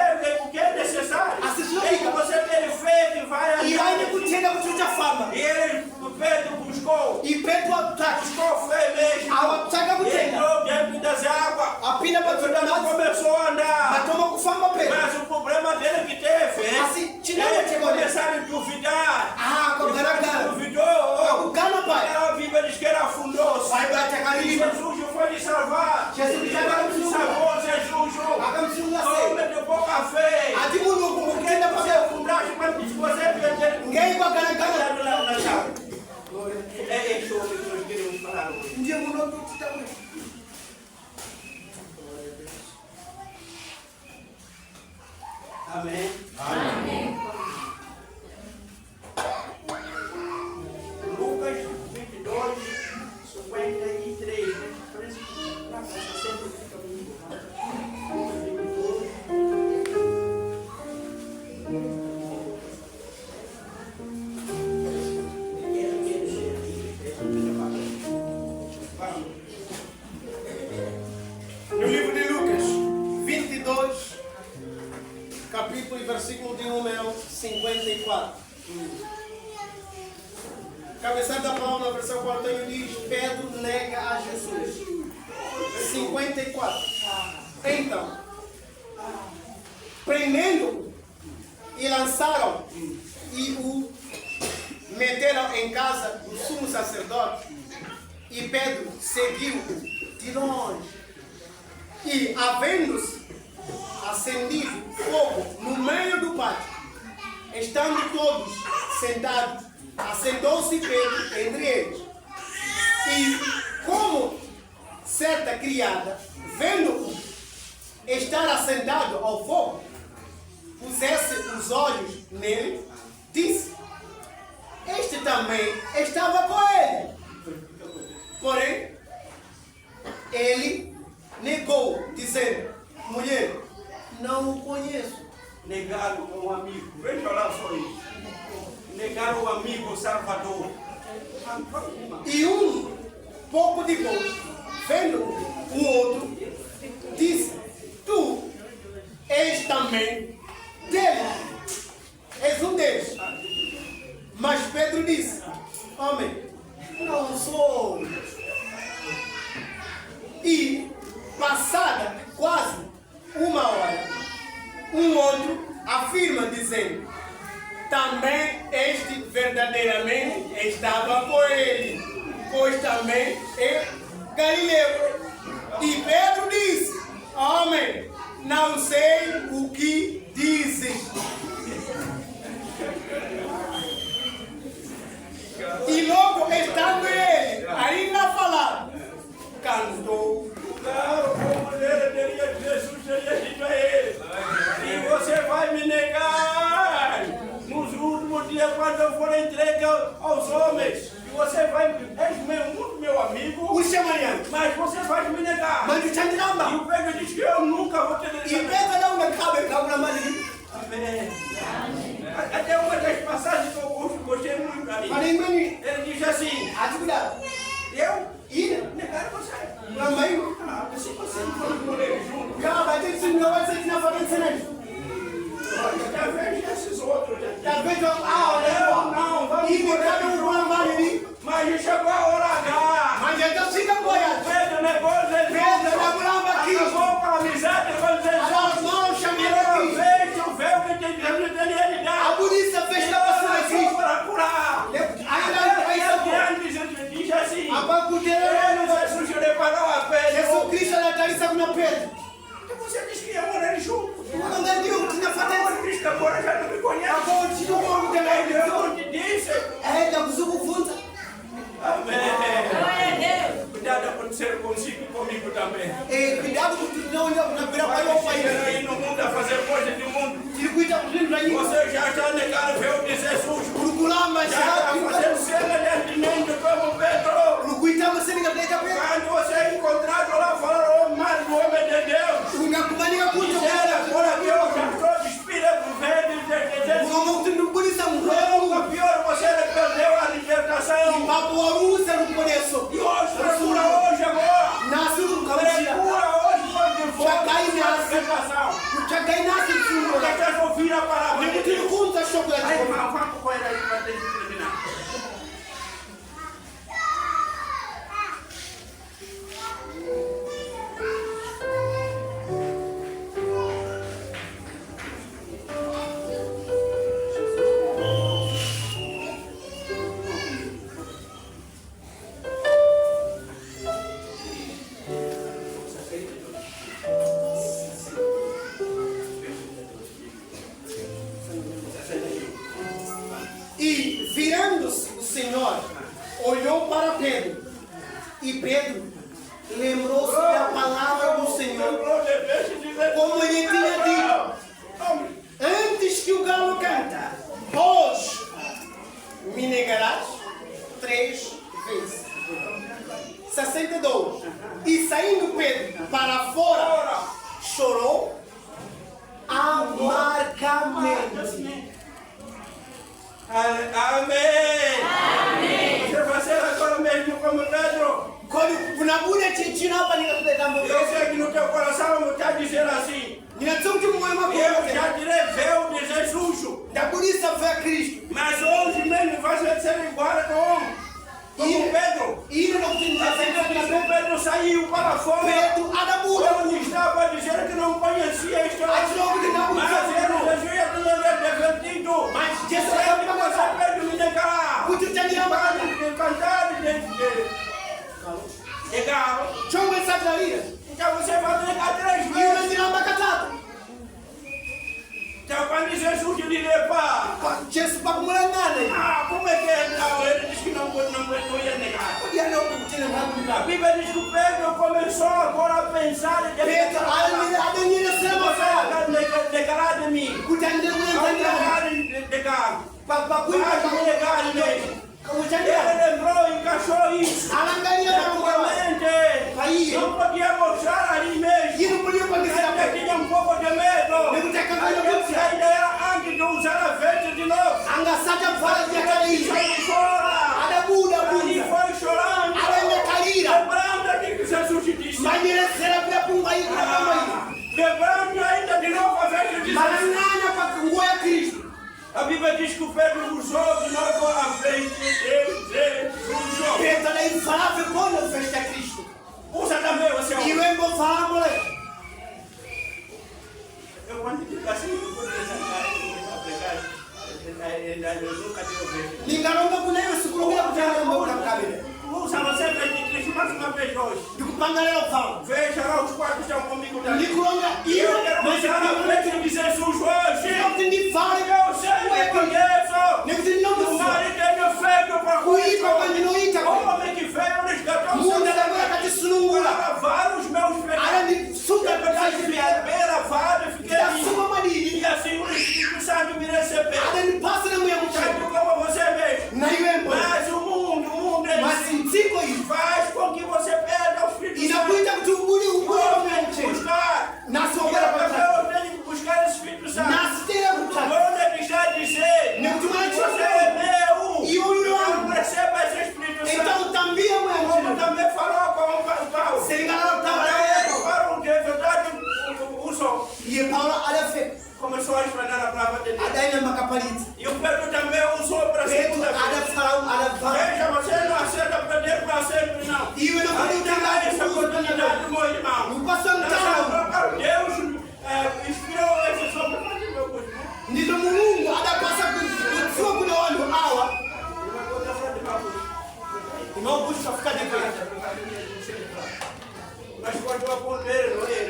Speaker 1: o que é necessário
Speaker 2: Assim,
Speaker 1: é que você tem fé que vai
Speaker 2: iye
Speaker 1: andar.
Speaker 2: ane kutenda kuti uchafamba.
Speaker 1: E ele, Pedro buscou
Speaker 2: Petro akutsvaka
Speaker 1: fé mesmo.
Speaker 2: avakutsvaka kutenda
Speaker 1: Entrou dentro das águas.
Speaker 2: apinda padziri
Speaker 1: Pedro
Speaker 2: pamadzi
Speaker 1: começou a andar.
Speaker 2: matoma kufamba Pedro.
Speaker 1: Mas o problema dele que teve,
Speaker 2: Assim, chinamo
Speaker 1: ele
Speaker 2: chegou nele.
Speaker 1: começaram a duvidar.
Speaker 2: Akagaragara
Speaker 1: Duvidou.
Speaker 2: akugana paya
Speaker 1: Ela vive
Speaker 2: 54. Cabeçada da palavra na versão Cortanho diz: Pedro nega a Jesus. 54. Então, prendendo-o e lançaram e o meteram em casa do sumo sacerdote. E Pedro seguiu-o de longe. E, havendo-se acendido fogo no meio do pátio, estando todos sentados, assentou-se Pedro entre eles. E, como certa criada, vendo-o estar assentado ao fogo, pusesse os olhos nele, disse: Este também estava com ele. Porém, ele negou, dizendo: Mulher, não o conheço.
Speaker 1: Negaram um amigo. Veja lá só isso. Negaram o amigo, o Salvador.
Speaker 2: E pouco depois, vendo o outro, disse: Tu és também dele. És um deles. Mas Pedro disse: Homem, não sou. E, passada quase uma hora, um outro afirma, dizendo: Também este verdadeiramente estava com ele, pois também é Galileu. E Pedro disse: Homem, não sei o que dizes. E logo estando ele ainda a falar, cantou.
Speaker 1: Claro, como ele teria Jesus teria dito a ele: E você vai me negar nos últimos dias, quando eu for entregue aos homens. E você vai, és muito meu amigo, mas você vai me negar. E o Pedro diz que eu nunca vou te negar. Amém. Até uma das passagens que eu gostei muito ali. Ele diz assim: Eu negar você. Se você não for com ele junto, talvez esses outros. Não, vamos. Mas chegou a hora H. Pedro negou Jesus. Acabou com a amizade com Jesus. Fez o véu que Jesus teria lhe dado. Para curar. Diz assim: Jesus preparou a Pedro. Você disse que ia morar junto. Agora Cristo agora já não me conhece. Eu não te disse. Amém. Cuidado acontecer consigo e comigo também. Aí no mundo a fazer coisa do mundo. Você já está negando o véu de Jesus. Já está fazendo semelhantemente como Pedro. Quando você é encontrado lá fora, o mar do homem de Deus. Dizendo agora que eu já estou despido do véu de Jesus. O pior, você perdeu a libertação. E hoje, procura hoje agora. Procura hoje quando for a libertação. Porque quer ouvir a palavra de Deus. Vamos com ele aí para terminar.
Speaker 2: E virando-se o Senhor, olhou para Pedro. E Pedro lembrou-se da palavra do Senhor, como ele tinha dito: Antes que o galo canta, hoje me negarás 3 vezes. 62. E saindo Pedro para fora, chorou amargamente.
Speaker 1: Amém. Você vai ser agora mesmo como Pedro. Eu sei que no teu coração está dizendo assim: Eu já tirei véu de Jesus.
Speaker 2: Da por isso a fé a Cristo.
Speaker 1: Mas hoje mesmo vai ser igual como Pedro.
Speaker 2: Ele não tem
Speaker 1: Assim, Pedro saiu para fora.
Speaker 2: Pedro, ada muda.
Speaker 1: Quando estava dizendo que não conhecia a história. Mas ele já tinha defendido.
Speaker 2: Mas Jesus
Speaker 1: é que você Pedro me negará.
Speaker 2: Muito te amo.
Speaker 1: Cantar de galo.
Speaker 2: Chama essa traíra.
Speaker 1: Então você vai negar 3
Speaker 2: E
Speaker 1: vezes.
Speaker 2: não dirá macatado.
Speaker 1: Então quando Jesus lhe levar.
Speaker 2: Jesus para mulher nada.
Speaker 1: Como é que é? Não, ele disse que não ia negar.
Speaker 2: Podia não te lembrar.
Speaker 1: A Bíblia diz que Pedro começou agora a pensar em
Speaker 2: Pedro, a menina se lembra.
Speaker 1: negará de mim. Vai negar. Vai negar mesmo. Ele lembrou e encaixou isso. Não podia mostrar ali mesmo. Ele tinha um pouco de medo. A ideia era antes de usar a veste de novo. Ele foi chorando. Lembrando que Jesus disse. Lembrando ainda de novo a veste de Jesus. A Bíblia diz que o Pedro usou de novo a veste de Jesus. Usa também você. Eu quando digo assim, eu vou pregar, eu nunca tenho veste. Usa você veste de Cristo mais uma vez hoje. Veja lá, os quatro estão comigo daqui. Eu quero mostrar a veste de Jesus hoje. Eu sei, eu conheço. O marido é feito para o homem que veio resgatou para lavar os meus pecados. Eu fiquei bem lavado, fiquei ali. E assim o Espírito Santo me recebeu. Sabe como você mesmo? Mas o mundo faz com que você perda o Espírito Santo. Eu tenho que buscar esse Espírito Santo. Quando ele está dizendo, você é meu. Eu não recebo esse Espírito Santo.
Speaker 2: Então também
Speaker 1: Como também falou com o Paulo. Para o que é verdade, usou. Começou a explanar a palavra de Deus. E o Pedro também usou para a segunda vez. Veja, você não aceita perder para sempre, não. Ainda essa oportunidade, meu irmão. Deus inspirou esse sobre fazer meu curso.
Speaker 2: Não busca ficar de pé.
Speaker 1: Mas quando eu apontei, não é ele,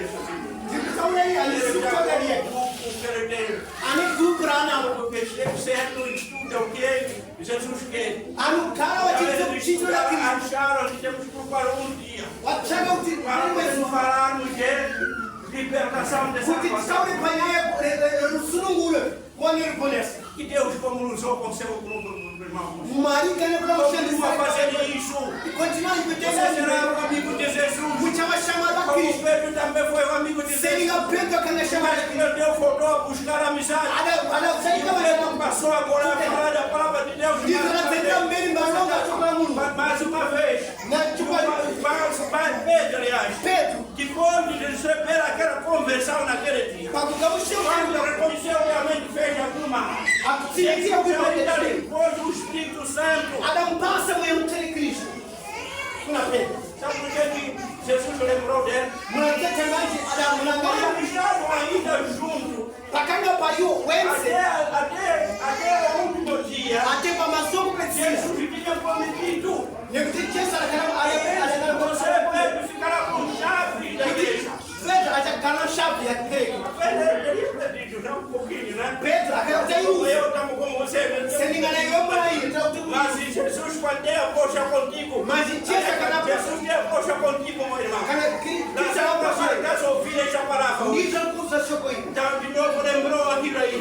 Speaker 1: porque certo estuda o que Jesus quer. Acharam que temos que procurar um dia para podermos falarmos de libertação dessa situação. Que Deus como usou com seu grupo, irmão. Continua fazendo isso. Você será um amigo de Jesus. Como Pedro também foi um amigo de Jesus. Mas que Deus voltou a buscar a amizade. E o Pedro passou agora a falar da palavra de Deus. Mais uma vez. Pedro, aliás. Que quando receber aquela conversão naquele dia. Quando reconheceu realmente fez alguma. Depois do Espírito Santo. Sabe por que Jesus lembrou dele? Quando estavam ainda juntos, até o último dia, Jesus tinha prometido: você, Pedro, ficará com chave da igreja. Pedro teria perdido já um pouquinho, né? Eu estamos com você. Mas Jesus, quando der a poxa contigo, Jesus der a poxa contigo, meu irmão. Das ovelhas essa palavra. Então, de novo, lembrou aquilo aí.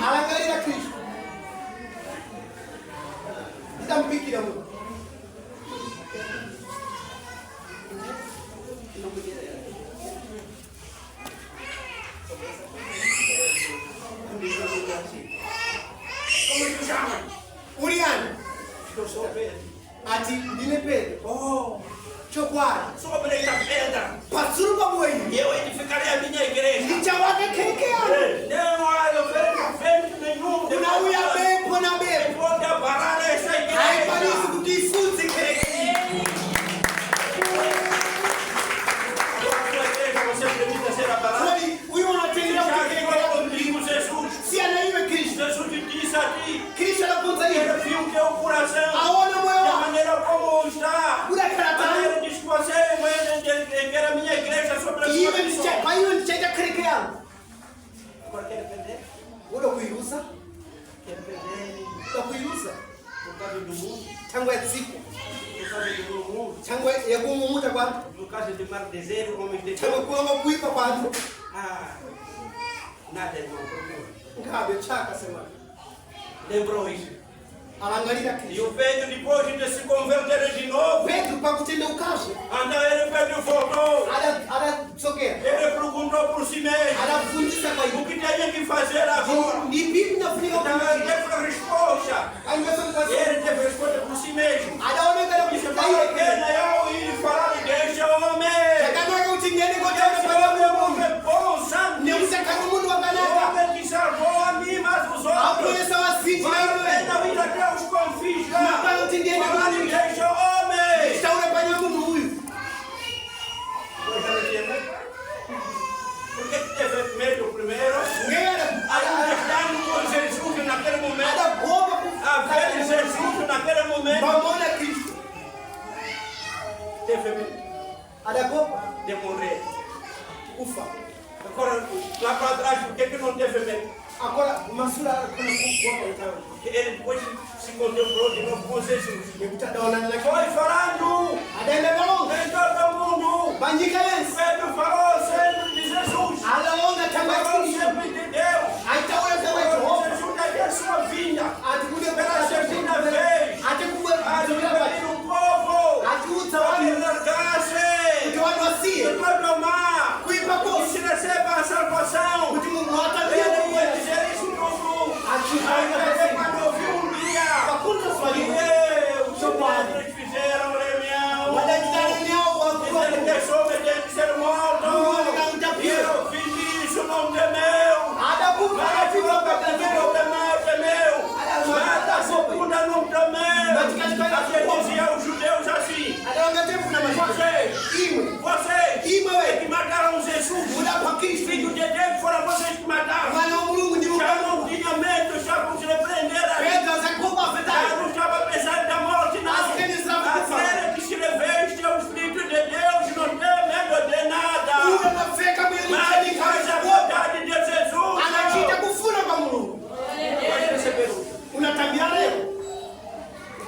Speaker 1: Como tu chama? Eu sou Pedro. Sobre esta pedra, eu edificarei a minha igreja. Não, eu venho nenhum.
Speaker 2: Unauya bepo na bepo.
Speaker 1: Pode abalar essa
Speaker 2: Haibalisi
Speaker 1: igreja.
Speaker 2: kukifunzi kereke.
Speaker 1: Sua igreja, você permita ser abalada?
Speaker 2: Kwani huyu anatendea
Speaker 1: Já
Speaker 2: kukereke
Speaker 1: falou
Speaker 2: yako
Speaker 1: comigo, Jesus.
Speaker 2: si anaiwe Kristo.
Speaker 1: Jesus te disse a ti.
Speaker 2: Kristo anafunza
Speaker 1: Ele
Speaker 2: hivi.
Speaker 1: viu teu coração.
Speaker 2: Aona moyo
Speaker 1: Da
Speaker 2: wako.
Speaker 1: maneira como está.
Speaker 2: Ule karatani.
Speaker 1: Ele diz que você quer a minha igreja sobre a sua
Speaker 2: Iwe
Speaker 1: pessoa.
Speaker 2: ndicha, kwa hiyo ndichaita kereke yangu.
Speaker 1: Agora quer perder?
Speaker 2: Ule kuirusa.
Speaker 1: Quer perder
Speaker 2: Ule kuirusa.
Speaker 1: por causa do mundo?
Speaker 2: Tangu ya siku.
Speaker 1: Por causa do mundo?
Speaker 2: Tangu ya kumumuta kwa.
Speaker 1: Por causa de maldizer, homens de
Speaker 2: Tangu
Speaker 1: Deus?
Speaker 2: kuomba kuipa kwa.
Speaker 1: Ah, nada, irmão. Procura.
Speaker 2: Ngabe chaka sema.
Speaker 1: Lembrou isso?
Speaker 2: Alangalia
Speaker 1: E
Speaker 2: Kristo.
Speaker 1: o Pedro, depois de se converter de novo,
Speaker 2: Petro kwa kutenda ukazi.
Speaker 1: Pedro voltou.
Speaker 2: Ada sogea.
Speaker 1: Ele perguntou por si mesmo:
Speaker 2: Anafundisha kwa hiyo.
Speaker 1: o que tenho que fazer agora?
Speaker 2: Ni bibi nafunika
Speaker 1: Então
Speaker 2: kwa
Speaker 1: ele teve a resposta.
Speaker 2: Aingeso kwa
Speaker 1: Ele teve a resposta por si mesmo.
Speaker 2: adaonekana
Speaker 1: Isso
Speaker 2: kufuta
Speaker 1: vale a
Speaker 2: hiyo.
Speaker 1: pena eu ir falar deste homem.
Speaker 2: Takanoka utingeni kwa
Speaker 1: Esse
Speaker 2: tena
Speaker 1: homem é um homem bom, santo.
Speaker 2: ni msakano mundu
Speaker 1: O
Speaker 2: wakanaka.
Speaker 1: homem que salvou a mim, mas os outros.
Speaker 2: Apolesa wasiti
Speaker 1: Vale a
Speaker 2: na
Speaker 1: pena
Speaker 2: iwe.
Speaker 1: ir até os confins lá.
Speaker 2: Não entendendo.
Speaker 1: Falar deste homem.
Speaker 2: Shauri fanya mundu huyu.
Speaker 1: Por que teve medo primeiro?
Speaker 2: Ngera
Speaker 1: Estando com Jesus naquele momento.
Speaker 2: ada goba
Speaker 1: A ver Jesus naquele momento.
Speaker 2: Mamona Kristo.
Speaker 1: Teve medo
Speaker 2: Ada goba
Speaker 1: de morrer.
Speaker 2: ufa.
Speaker 1: Agora, lá para trás, por que não teve medo?
Speaker 2: Agora masura kuna kuwa kwa.
Speaker 1: Porque ele depois se contemplou de novo com Jesus.
Speaker 2: Mtadaona na
Speaker 1: Foi falando
Speaker 2: adaenda balonga.
Speaker 1: em todo mundo.
Speaker 2: Banjika yensi.
Speaker 1: Pedro falou sempre de Jesus.
Speaker 2: Alaonga
Speaker 1: Falou
Speaker 2: tambaki.
Speaker 1: sempre de Deus.
Speaker 2: Aitaona kama
Speaker 1: Falou
Speaker 2: Jehova.
Speaker 1: de Jesus daí a sua vinda.
Speaker 2: Atikuja
Speaker 1: Pela segunda vez.
Speaker 2: Atikuja
Speaker 1: A dividir o povo.
Speaker 2: Atiuta
Speaker 1: Para
Speaker 2: wanu.
Speaker 1: largar-se.
Speaker 2: Watu wasie.
Speaker 1: Depois do mar.
Speaker 2: Kuipa
Speaker 1: E
Speaker 2: kosi.
Speaker 1: se receba a salvação.
Speaker 2: Kuti mungu watalia
Speaker 1: Ele ia
Speaker 2: kwa.
Speaker 1: dizer isso tudo.
Speaker 2: Atikuja
Speaker 1: Até quando ouviu um dia.
Speaker 2: Pakunta
Speaker 1: E
Speaker 2: swali.
Speaker 1: os padres fizeram reunião.
Speaker 2: Wadajitani yao wa
Speaker 1: Dizendo que
Speaker 2: kwa.
Speaker 1: esse homem tem que ser morto. E ele ouvindo isso não temeu.
Speaker 2: Ada kufa
Speaker 1: Mas a
Speaker 2: katika
Speaker 1: primeira não temeu. Mas a segunda não temeu. Até dizia os judeus assim:
Speaker 2: Adaonga tempo na maisha.
Speaker 1: vocês
Speaker 2: Iwe.
Speaker 1: que mataram Jesus,
Speaker 2: Muda kwa Kristo.
Speaker 1: filho de Deus, foram vocês que mataram.
Speaker 2: Mwana wa Mungu ndi
Speaker 1: Já
Speaker 2: Mungu.
Speaker 1: não tinha medo, estavam se repreendendo.
Speaker 2: Pedro azakuba
Speaker 1: Já
Speaker 2: fetani.
Speaker 1: não estava pensando na morte, não.
Speaker 2: As que eles estavam
Speaker 1: Aquele que se reveste é o Espírito de Deus, não tem medo de nada.
Speaker 2: Uwe mafeka mwili
Speaker 1: Mas
Speaker 2: mchani
Speaker 1: faz a
Speaker 2: kabisa.
Speaker 1: vontade de Jesus.
Speaker 2: Anachita kufuna kwa Mungu.
Speaker 1: Pode receber um.
Speaker 2: Unatambia leo.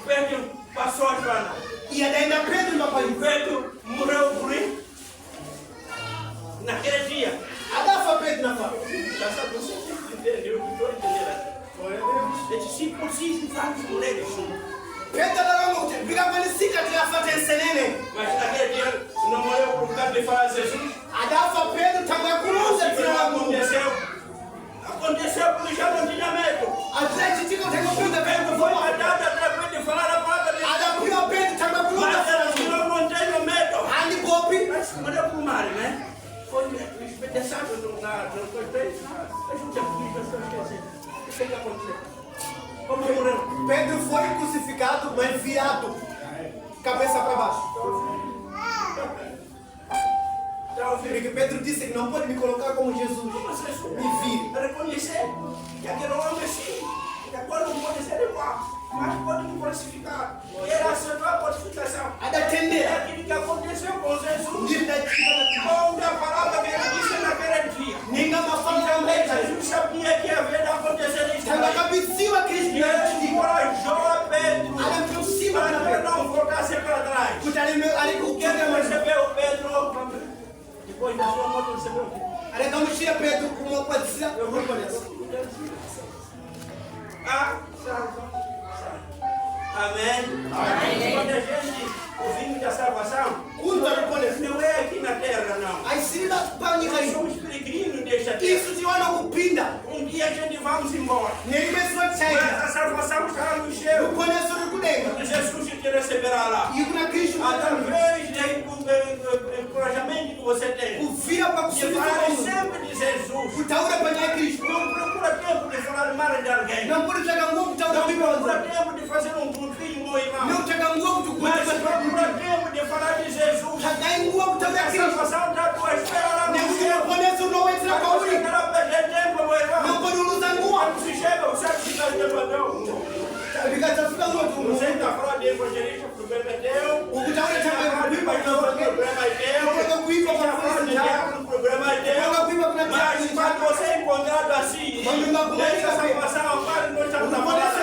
Speaker 1: Pedro passou a Joana.
Speaker 2: E adaenda Pedro ndo kwa hiyo.
Speaker 1: Pedro morreu por isso. Naquele dia.
Speaker 2: Adafa Pedro na kwa.
Speaker 1: Já sabe, você entendeu? Eu estou entendendo. Ele disse, por si, vários mulheres.
Speaker 2: Pedro anaronga kuti bila kwalisika tinafata ensenene.
Speaker 1: Mas naquele dia não morreu por causa de falar Jesus.
Speaker 2: Adafa Pedro tangu ya kuruza
Speaker 1: Isso
Speaker 2: jina la Mungu.
Speaker 1: aconteceu porque já não tinha medo.
Speaker 2: Atlechitika tangu kuruza
Speaker 1: Pedro
Speaker 2: Pedro
Speaker 1: foi
Speaker 2: kwa.
Speaker 1: matado através de falar a palavra de Deus.
Speaker 2: Adapiwa Pedro tangu ya kuruza
Speaker 1: Mas
Speaker 2: jina la
Speaker 1: ele
Speaker 2: Mungu.
Speaker 1: disse, não tenho medo.
Speaker 2: Andi gopi.
Speaker 1: Mas olha para o mar, né? Foi espedaçado na coisa. A gente aplica as coisas. O que aconteceu? Como morreu?
Speaker 2: Pedro foi crucificado, mas virado. Cabeça para baixo.
Speaker 1: Já ouviu?
Speaker 2: Porque Pedro disse que não pode me colocar como Jesus.
Speaker 1: Vocês
Speaker 2: Me vire.
Speaker 1: reconhecer que aquele homem sim, que agora não pode ser igual, mas pode me crucificar. Era aceitou a crucificação. É
Speaker 2: Adatendera.
Speaker 1: aquilo que aconteceu com Jesus.
Speaker 2: Ndindachitika.
Speaker 1: Onde a palavra que ele disse naquele dia.
Speaker 2: Ninga mafala ya
Speaker 1: Também
Speaker 2: mbele.
Speaker 1: Jesus sabia que havia acontecer isso.
Speaker 2: Tanga kabisiwa
Speaker 1: E
Speaker 2: Kristo.
Speaker 1: ele encorajou a Pedro
Speaker 2: Anamtusiwa
Speaker 1: para
Speaker 2: na
Speaker 1: que
Speaker 2: Pedro.
Speaker 1: não voltasse para trás.
Speaker 2: Kutalime
Speaker 1: Porque ele
Speaker 2: alikukuja mas
Speaker 1: recebeu Pedro depois da sua morte, recebeu o quê?
Speaker 2: anakamshia Pedro kumwakwazia kukolesa.
Speaker 1: A salvação. Amém? Quando a gente ouvimos da salvação,
Speaker 2: Kunta kukolesa.
Speaker 1: não é aqui na terra, não.
Speaker 2: Aisira panyika
Speaker 1: Nós
Speaker 2: hiyo.
Speaker 1: somos peregrinos desta terra.
Speaker 2: Isso tiwana kupinda.
Speaker 1: Um dia a gente vamos embora.
Speaker 2: Nelimeswa
Speaker 1: Mas
Speaker 2: chaika.
Speaker 1: a salvação está no céu.
Speaker 2: Kukolesa rukudenga.
Speaker 1: Quando Jesus te receberá lá.
Speaker 2: E kuna Kristo
Speaker 1: Através do encorajamento que você tem.
Speaker 2: kuvira pa
Speaker 1: Você fala
Speaker 2: kusubira
Speaker 1: sempre de Jesus.
Speaker 2: kutaura panya Kristo.
Speaker 1: Não procura tempo de falar mala de alguém.
Speaker 2: Não procura nguo
Speaker 1: Não procura
Speaker 2: kutakuta.
Speaker 1: tempo de fazer um grupinho, meu irmão.
Speaker 2: Não procura nguo
Speaker 1: Mas
Speaker 2: kutakuta.
Speaker 1: procura tempo de falar de Jesus.
Speaker 2: Hagai nguo
Speaker 1: A
Speaker 2: kutakuta.
Speaker 1: salvação está à tua espera lá no
Speaker 2: Nem
Speaker 1: céu.
Speaker 2: nguo ponezo no wetu na
Speaker 1: Você
Speaker 2: kauli.
Speaker 1: quer perder tempo, meu irmão.
Speaker 2: Não pode usar nguo.
Speaker 1: Quando se chega, o certificado de padrão.
Speaker 2: Vikatafika
Speaker 1: Você
Speaker 2: nguo.
Speaker 1: está falando de evangelista, o problema é teu.
Speaker 2: Ukutaona
Speaker 1: Você
Speaker 2: chama
Speaker 1: está falando de
Speaker 2: kuiba
Speaker 1: pastor, o problema é teu.
Speaker 2: Ukitaka kuiba
Speaker 1: Você está falando de diácono, o problema é teu.
Speaker 2: Ukitaka kuiba kuna
Speaker 1: Mas quando você é encontrado assim, nessa salvação, para nós estamos a falar.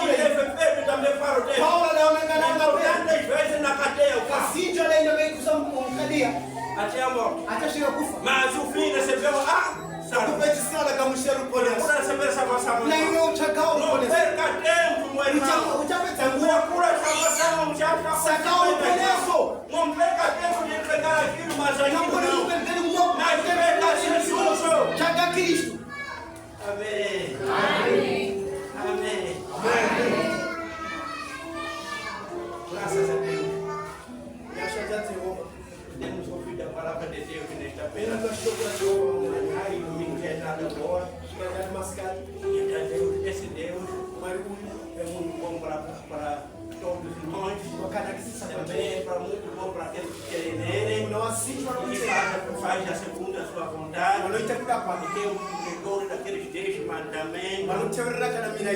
Speaker 1: E deve Pedro também para o tempo.
Speaker 2: Paulo anaonekana
Speaker 1: Então, tantas vezes na cadeia, o cara,
Speaker 2: Kasinjo anaenda kuikuza mkadia.
Speaker 1: até a morte.
Speaker 2: Atashika kufa.
Speaker 1: Mas o filho recebeu, sabe?
Speaker 2: Kupeti sana kamushero polisi.
Speaker 1: Procura receber salvação.
Speaker 2: Na hiyo utakao
Speaker 1: Não
Speaker 2: polisi.
Speaker 1: perca tempo, meu irmão.
Speaker 2: Utapeta nguo.
Speaker 1: Procura salvação, já está
Speaker 2: Sakao poleso.
Speaker 1: Não perca tempo de entregar aquilo, mas ainda
Speaker 2: Kampuni
Speaker 1: não.
Speaker 2: kupendeni nguo.
Speaker 1: Mas perca Jesus.
Speaker 2: Chaka Kristo.
Speaker 1: Amém. Amém. Graças a Deus.
Speaker 2: Yasha jati Yehova.
Speaker 1: Temos ouvido a palavra de Deus nesta
Speaker 2: Pena
Speaker 1: pena.
Speaker 2: tunashukuru Yehova.
Speaker 1: Ai, domingo é nada boa.
Speaker 2: Tunajali maskani.
Speaker 1: E a Deus, esse Deus
Speaker 2: Mariuni.
Speaker 1: é muito bom para todos nós.
Speaker 2: Wakana kisisa
Speaker 1: Também é para muito bom para aqueles que querem nele.
Speaker 2: unawasifu
Speaker 1: E
Speaker 2: wanaote.
Speaker 1: faz a segunda sua vontade.
Speaker 2: Wanaoitakuda hapa.
Speaker 1: Porque o pecador daqueles 10 mandamentos.
Speaker 2: Wanaotewerera kana mina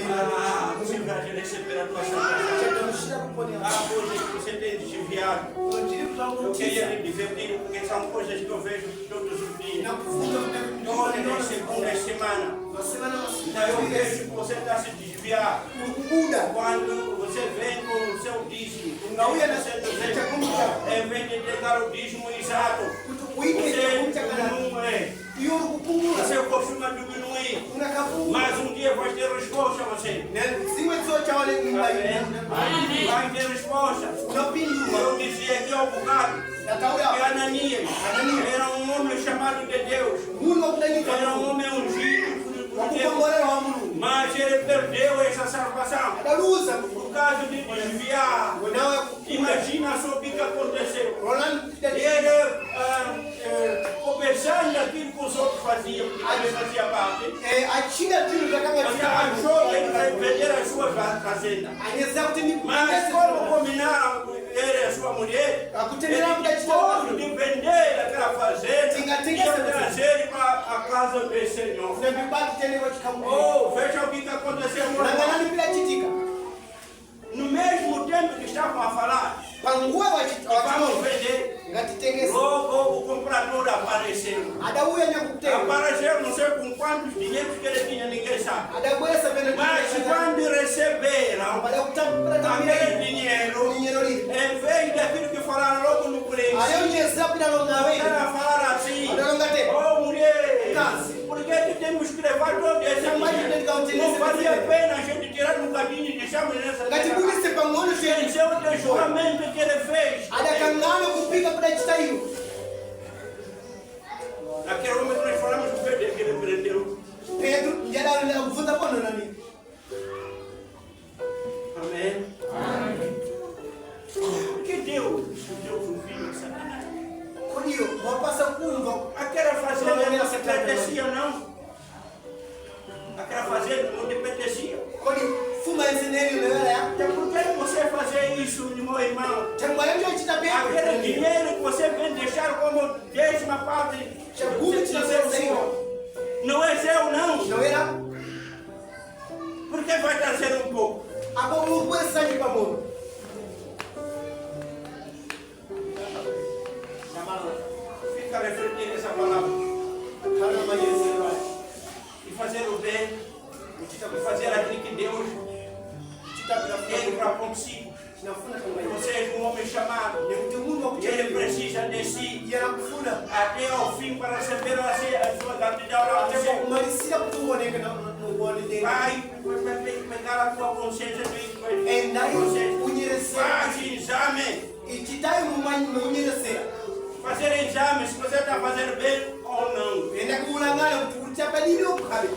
Speaker 1: Você
Speaker 2: ile.
Speaker 1: vai receber a tua salvação.
Speaker 2: Chaka mushira kuponya.
Speaker 1: Coisas que você tem desviado.
Speaker 2: Unatiri
Speaker 1: Eu
Speaker 2: kutangu
Speaker 1: queria
Speaker 2: tisa.
Speaker 1: lhe divertir, porque são coisas que eu vejo todos os dias.
Speaker 2: Na kufunga
Speaker 1: Todas as segundas semanas.
Speaker 2: Wasema na
Speaker 1: Então eu vejo que você está se desviando.
Speaker 2: kukubuda.
Speaker 1: Quando você vem com o seu dízimo,
Speaker 2: Unauya na
Speaker 1: você
Speaker 2: chakumcha.
Speaker 1: em vez de entregar o dízimo exato,
Speaker 2: Wiki
Speaker 1: você
Speaker 2: chakumcha kana.
Speaker 1: diminui.
Speaker 2: Iyo kupungula.
Speaker 1: Você costuma diminuir.
Speaker 2: Unakafunga.
Speaker 1: Mas um dia vai ter resposta você.
Speaker 2: Siwe zote wale nyumba
Speaker 1: Amém. Vai ter resposta.
Speaker 2: unapindua.
Speaker 1: Eu dizia aqui ao bocado que
Speaker 2: Natauya.
Speaker 1: Ananias era um homem chamado de Deus.
Speaker 2: Mungu wakudanyika.
Speaker 1: Era um homem ungido por Deus.
Speaker 2: Wakukombolewa wa Mungu.
Speaker 1: Mas ele perdeu essa salvação
Speaker 2: Adaruza.
Speaker 1: por causa de desviar.
Speaker 2: Wenawe kukubuda.
Speaker 1: Imagina só o que aconteceu.
Speaker 2: Roland
Speaker 1: Ele, conversando aquilo que os outros faziam, porque ele fazia parte,
Speaker 2: achinga tinu kama
Speaker 1: achou que ele vai vender as suas fazendas.
Speaker 2: anaweza kutini
Speaker 1: Mas como combinaram ele e a sua mulher,
Speaker 2: Akutenera
Speaker 1: ele
Speaker 2: muda
Speaker 1: depois de vender aquela fazenda,
Speaker 2: Tinga-tinga.
Speaker 1: ia trazer para a casa do Senhor.
Speaker 2: na vibaki tena wachikamu.
Speaker 1: Oh, veja o que aconteceu agora.
Speaker 2: Nanganani bila chitika.
Speaker 1: No mesmo tempo que estavam a falar,
Speaker 2: Pangua
Speaker 1: vamos
Speaker 2: wachikamu.
Speaker 1: vender,
Speaker 2: Ngatitengesa.
Speaker 1: logo o comprador apareceu.
Speaker 2: Adauya nyakutenga.
Speaker 1: Apareceu, não sei com quantos dinheiros que ele tinha, ninguém sabe.
Speaker 2: Adabwesa pena.
Speaker 1: Mas quando receberam
Speaker 2: Baada kutambula
Speaker 1: aquele dinheiro,
Speaker 2: dinheiro lile.
Speaker 1: em vez daquilo que falaram logo no preço,
Speaker 2: Alionyesa bila longawe.
Speaker 1: ela falaram assim:
Speaker 2: Adalongate.
Speaker 1: oh mulher,
Speaker 2: Case.
Speaker 1: por que temos que levar todo esse dinheiro? Não valia a pena a gente tirar um bocadinho e deixarmos nessa terra.
Speaker 2: Ngatibulise pangono sheri.
Speaker 1: Esse é o juramento que ele fez.
Speaker 2: Adakangana kupika bila chitayo.
Speaker 1: Aquele homem que nós falamos do Pedro, que ele prendeu.
Speaker 2: Pedro njada na kuvuta pono nani.
Speaker 1: Amém. Por que Deus deu o filho de Satanás?
Speaker 2: Kodiyo wapasa kumva.
Speaker 1: Aquela fazenda não se pertencia, não. Aquela fazenda não te pertencia.
Speaker 2: Kodi fuma ensineni lewela ya.
Speaker 1: Então por que você fazer isso, meu irmão?
Speaker 2: Tengwa yanjo chitabe.
Speaker 1: Aquele dinheiro que você vem deixar como 10ª parte do Senhor. Não é seu, não.
Speaker 2: Não era?
Speaker 1: Por que vai trazer um pouco?
Speaker 2: Hapo Mungu sanji pamoja.
Speaker 1: Fica refletindo essa palavra.
Speaker 2: Kana mayezera.
Speaker 1: E fazer o bem. E fazer aquilo que Deus tem para consigo.
Speaker 2: Sinafuna kama
Speaker 1: Você é um homem chamado. E ele precisa de si
Speaker 2: yera kufuna.
Speaker 1: até ao fim para receber a sua gratidão lá no
Speaker 2: Até
Speaker 1: céu.
Speaker 2: kumalisia kutuone no bone dele.
Speaker 1: Vai pegar a tua consciência do
Speaker 2: Endai
Speaker 1: consciência.
Speaker 2: unyeresera.
Speaker 1: Faz exame.
Speaker 2: Ichitayo munyeresera.
Speaker 1: Fazer exame se você está fazendo bem ou não.
Speaker 2: Enda kulangana kuchapa dini okabe.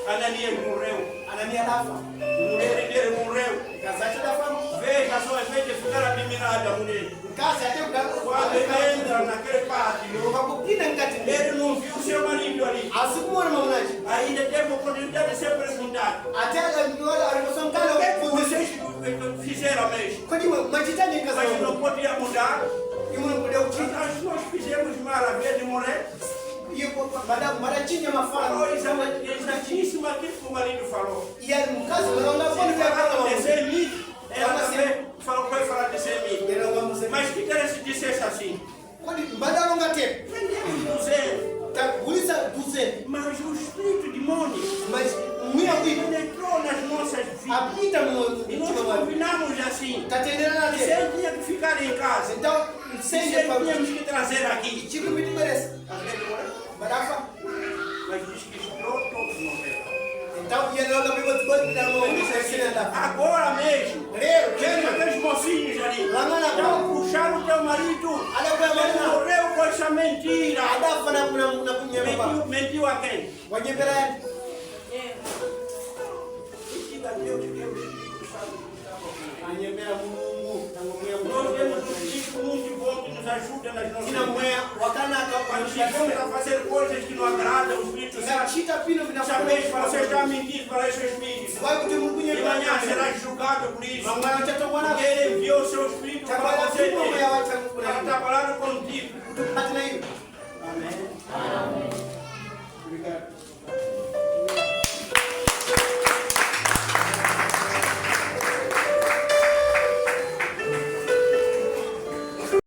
Speaker 1: Ananias morreu.
Speaker 2: Anania dafa.
Speaker 1: Mulher dele morreu.
Speaker 2: Kazacha dafa.
Speaker 1: Veja só, em vez de ficar admirada a mulher.
Speaker 2: Kaza ate
Speaker 1: Quando ele entra naquele pátio,
Speaker 2: ukakupina ngati
Speaker 1: ele não viu seu marido ali.
Speaker 2: asikumona mamunaji.
Speaker 1: Ainda teve a oportunidade de ser perguntado. mudado?
Speaker 2: Até a revolução
Speaker 1: O que é que
Speaker 2: cala.
Speaker 1: vocês fizeram mesmo?
Speaker 2: Quando mas está nem
Speaker 1: Mas
Speaker 2: casado.
Speaker 1: não podia mudar.
Speaker 2: E não podeu tirar.
Speaker 1: Nós fizemos maravilha de morrer.
Speaker 2: E mas tinha uma fala.
Speaker 1: Falou exatíssimo aquilo que o marido falou.
Speaker 2: E era um caso, não
Speaker 1: Se
Speaker 2: pode ver
Speaker 1: falava de
Speaker 2: a
Speaker 1: semi, ela também falou que vai falar de semi. Mas que interessa se dissesse assim?
Speaker 2: Quando mandaram um gato.
Speaker 1: Vendemos 200.
Speaker 2: Tá, polícia 200.
Speaker 1: Mas o espírito demônio
Speaker 2: Mas minha vida.
Speaker 1: penetrou nas nossas vidas.
Speaker 2: Habita no
Speaker 1: E nós combinamos assim.
Speaker 2: Tá entendendo nada?
Speaker 1: Se ele tinha que ficar em casa,
Speaker 2: Então,
Speaker 1: se
Speaker 2: sem
Speaker 1: ele tínhamos que trazer aqui.
Speaker 2: Tipo, me merece. Barafa.
Speaker 1: Mas diz que estourou todos morreram.
Speaker 2: Então, e ela também vai dar uma
Speaker 1: Agora mesmo, veja aqueles mocinhos ali.
Speaker 2: Lá na
Speaker 1: Já puxaram o teu marido. Ele morreu com essa mentira. Mentiu a quem? Diga a Deus que o Espírito Santo está comigo. Nós temos um Espírito muito bom que nos ajuda nas nossas vidas. Quando chegamos a fazer coisas que não agradam o Espírito Santo, sabeis que você está mentindo para esses filhos. De manhã serás julgado por isso. Porque ele enviou o seu Espírito para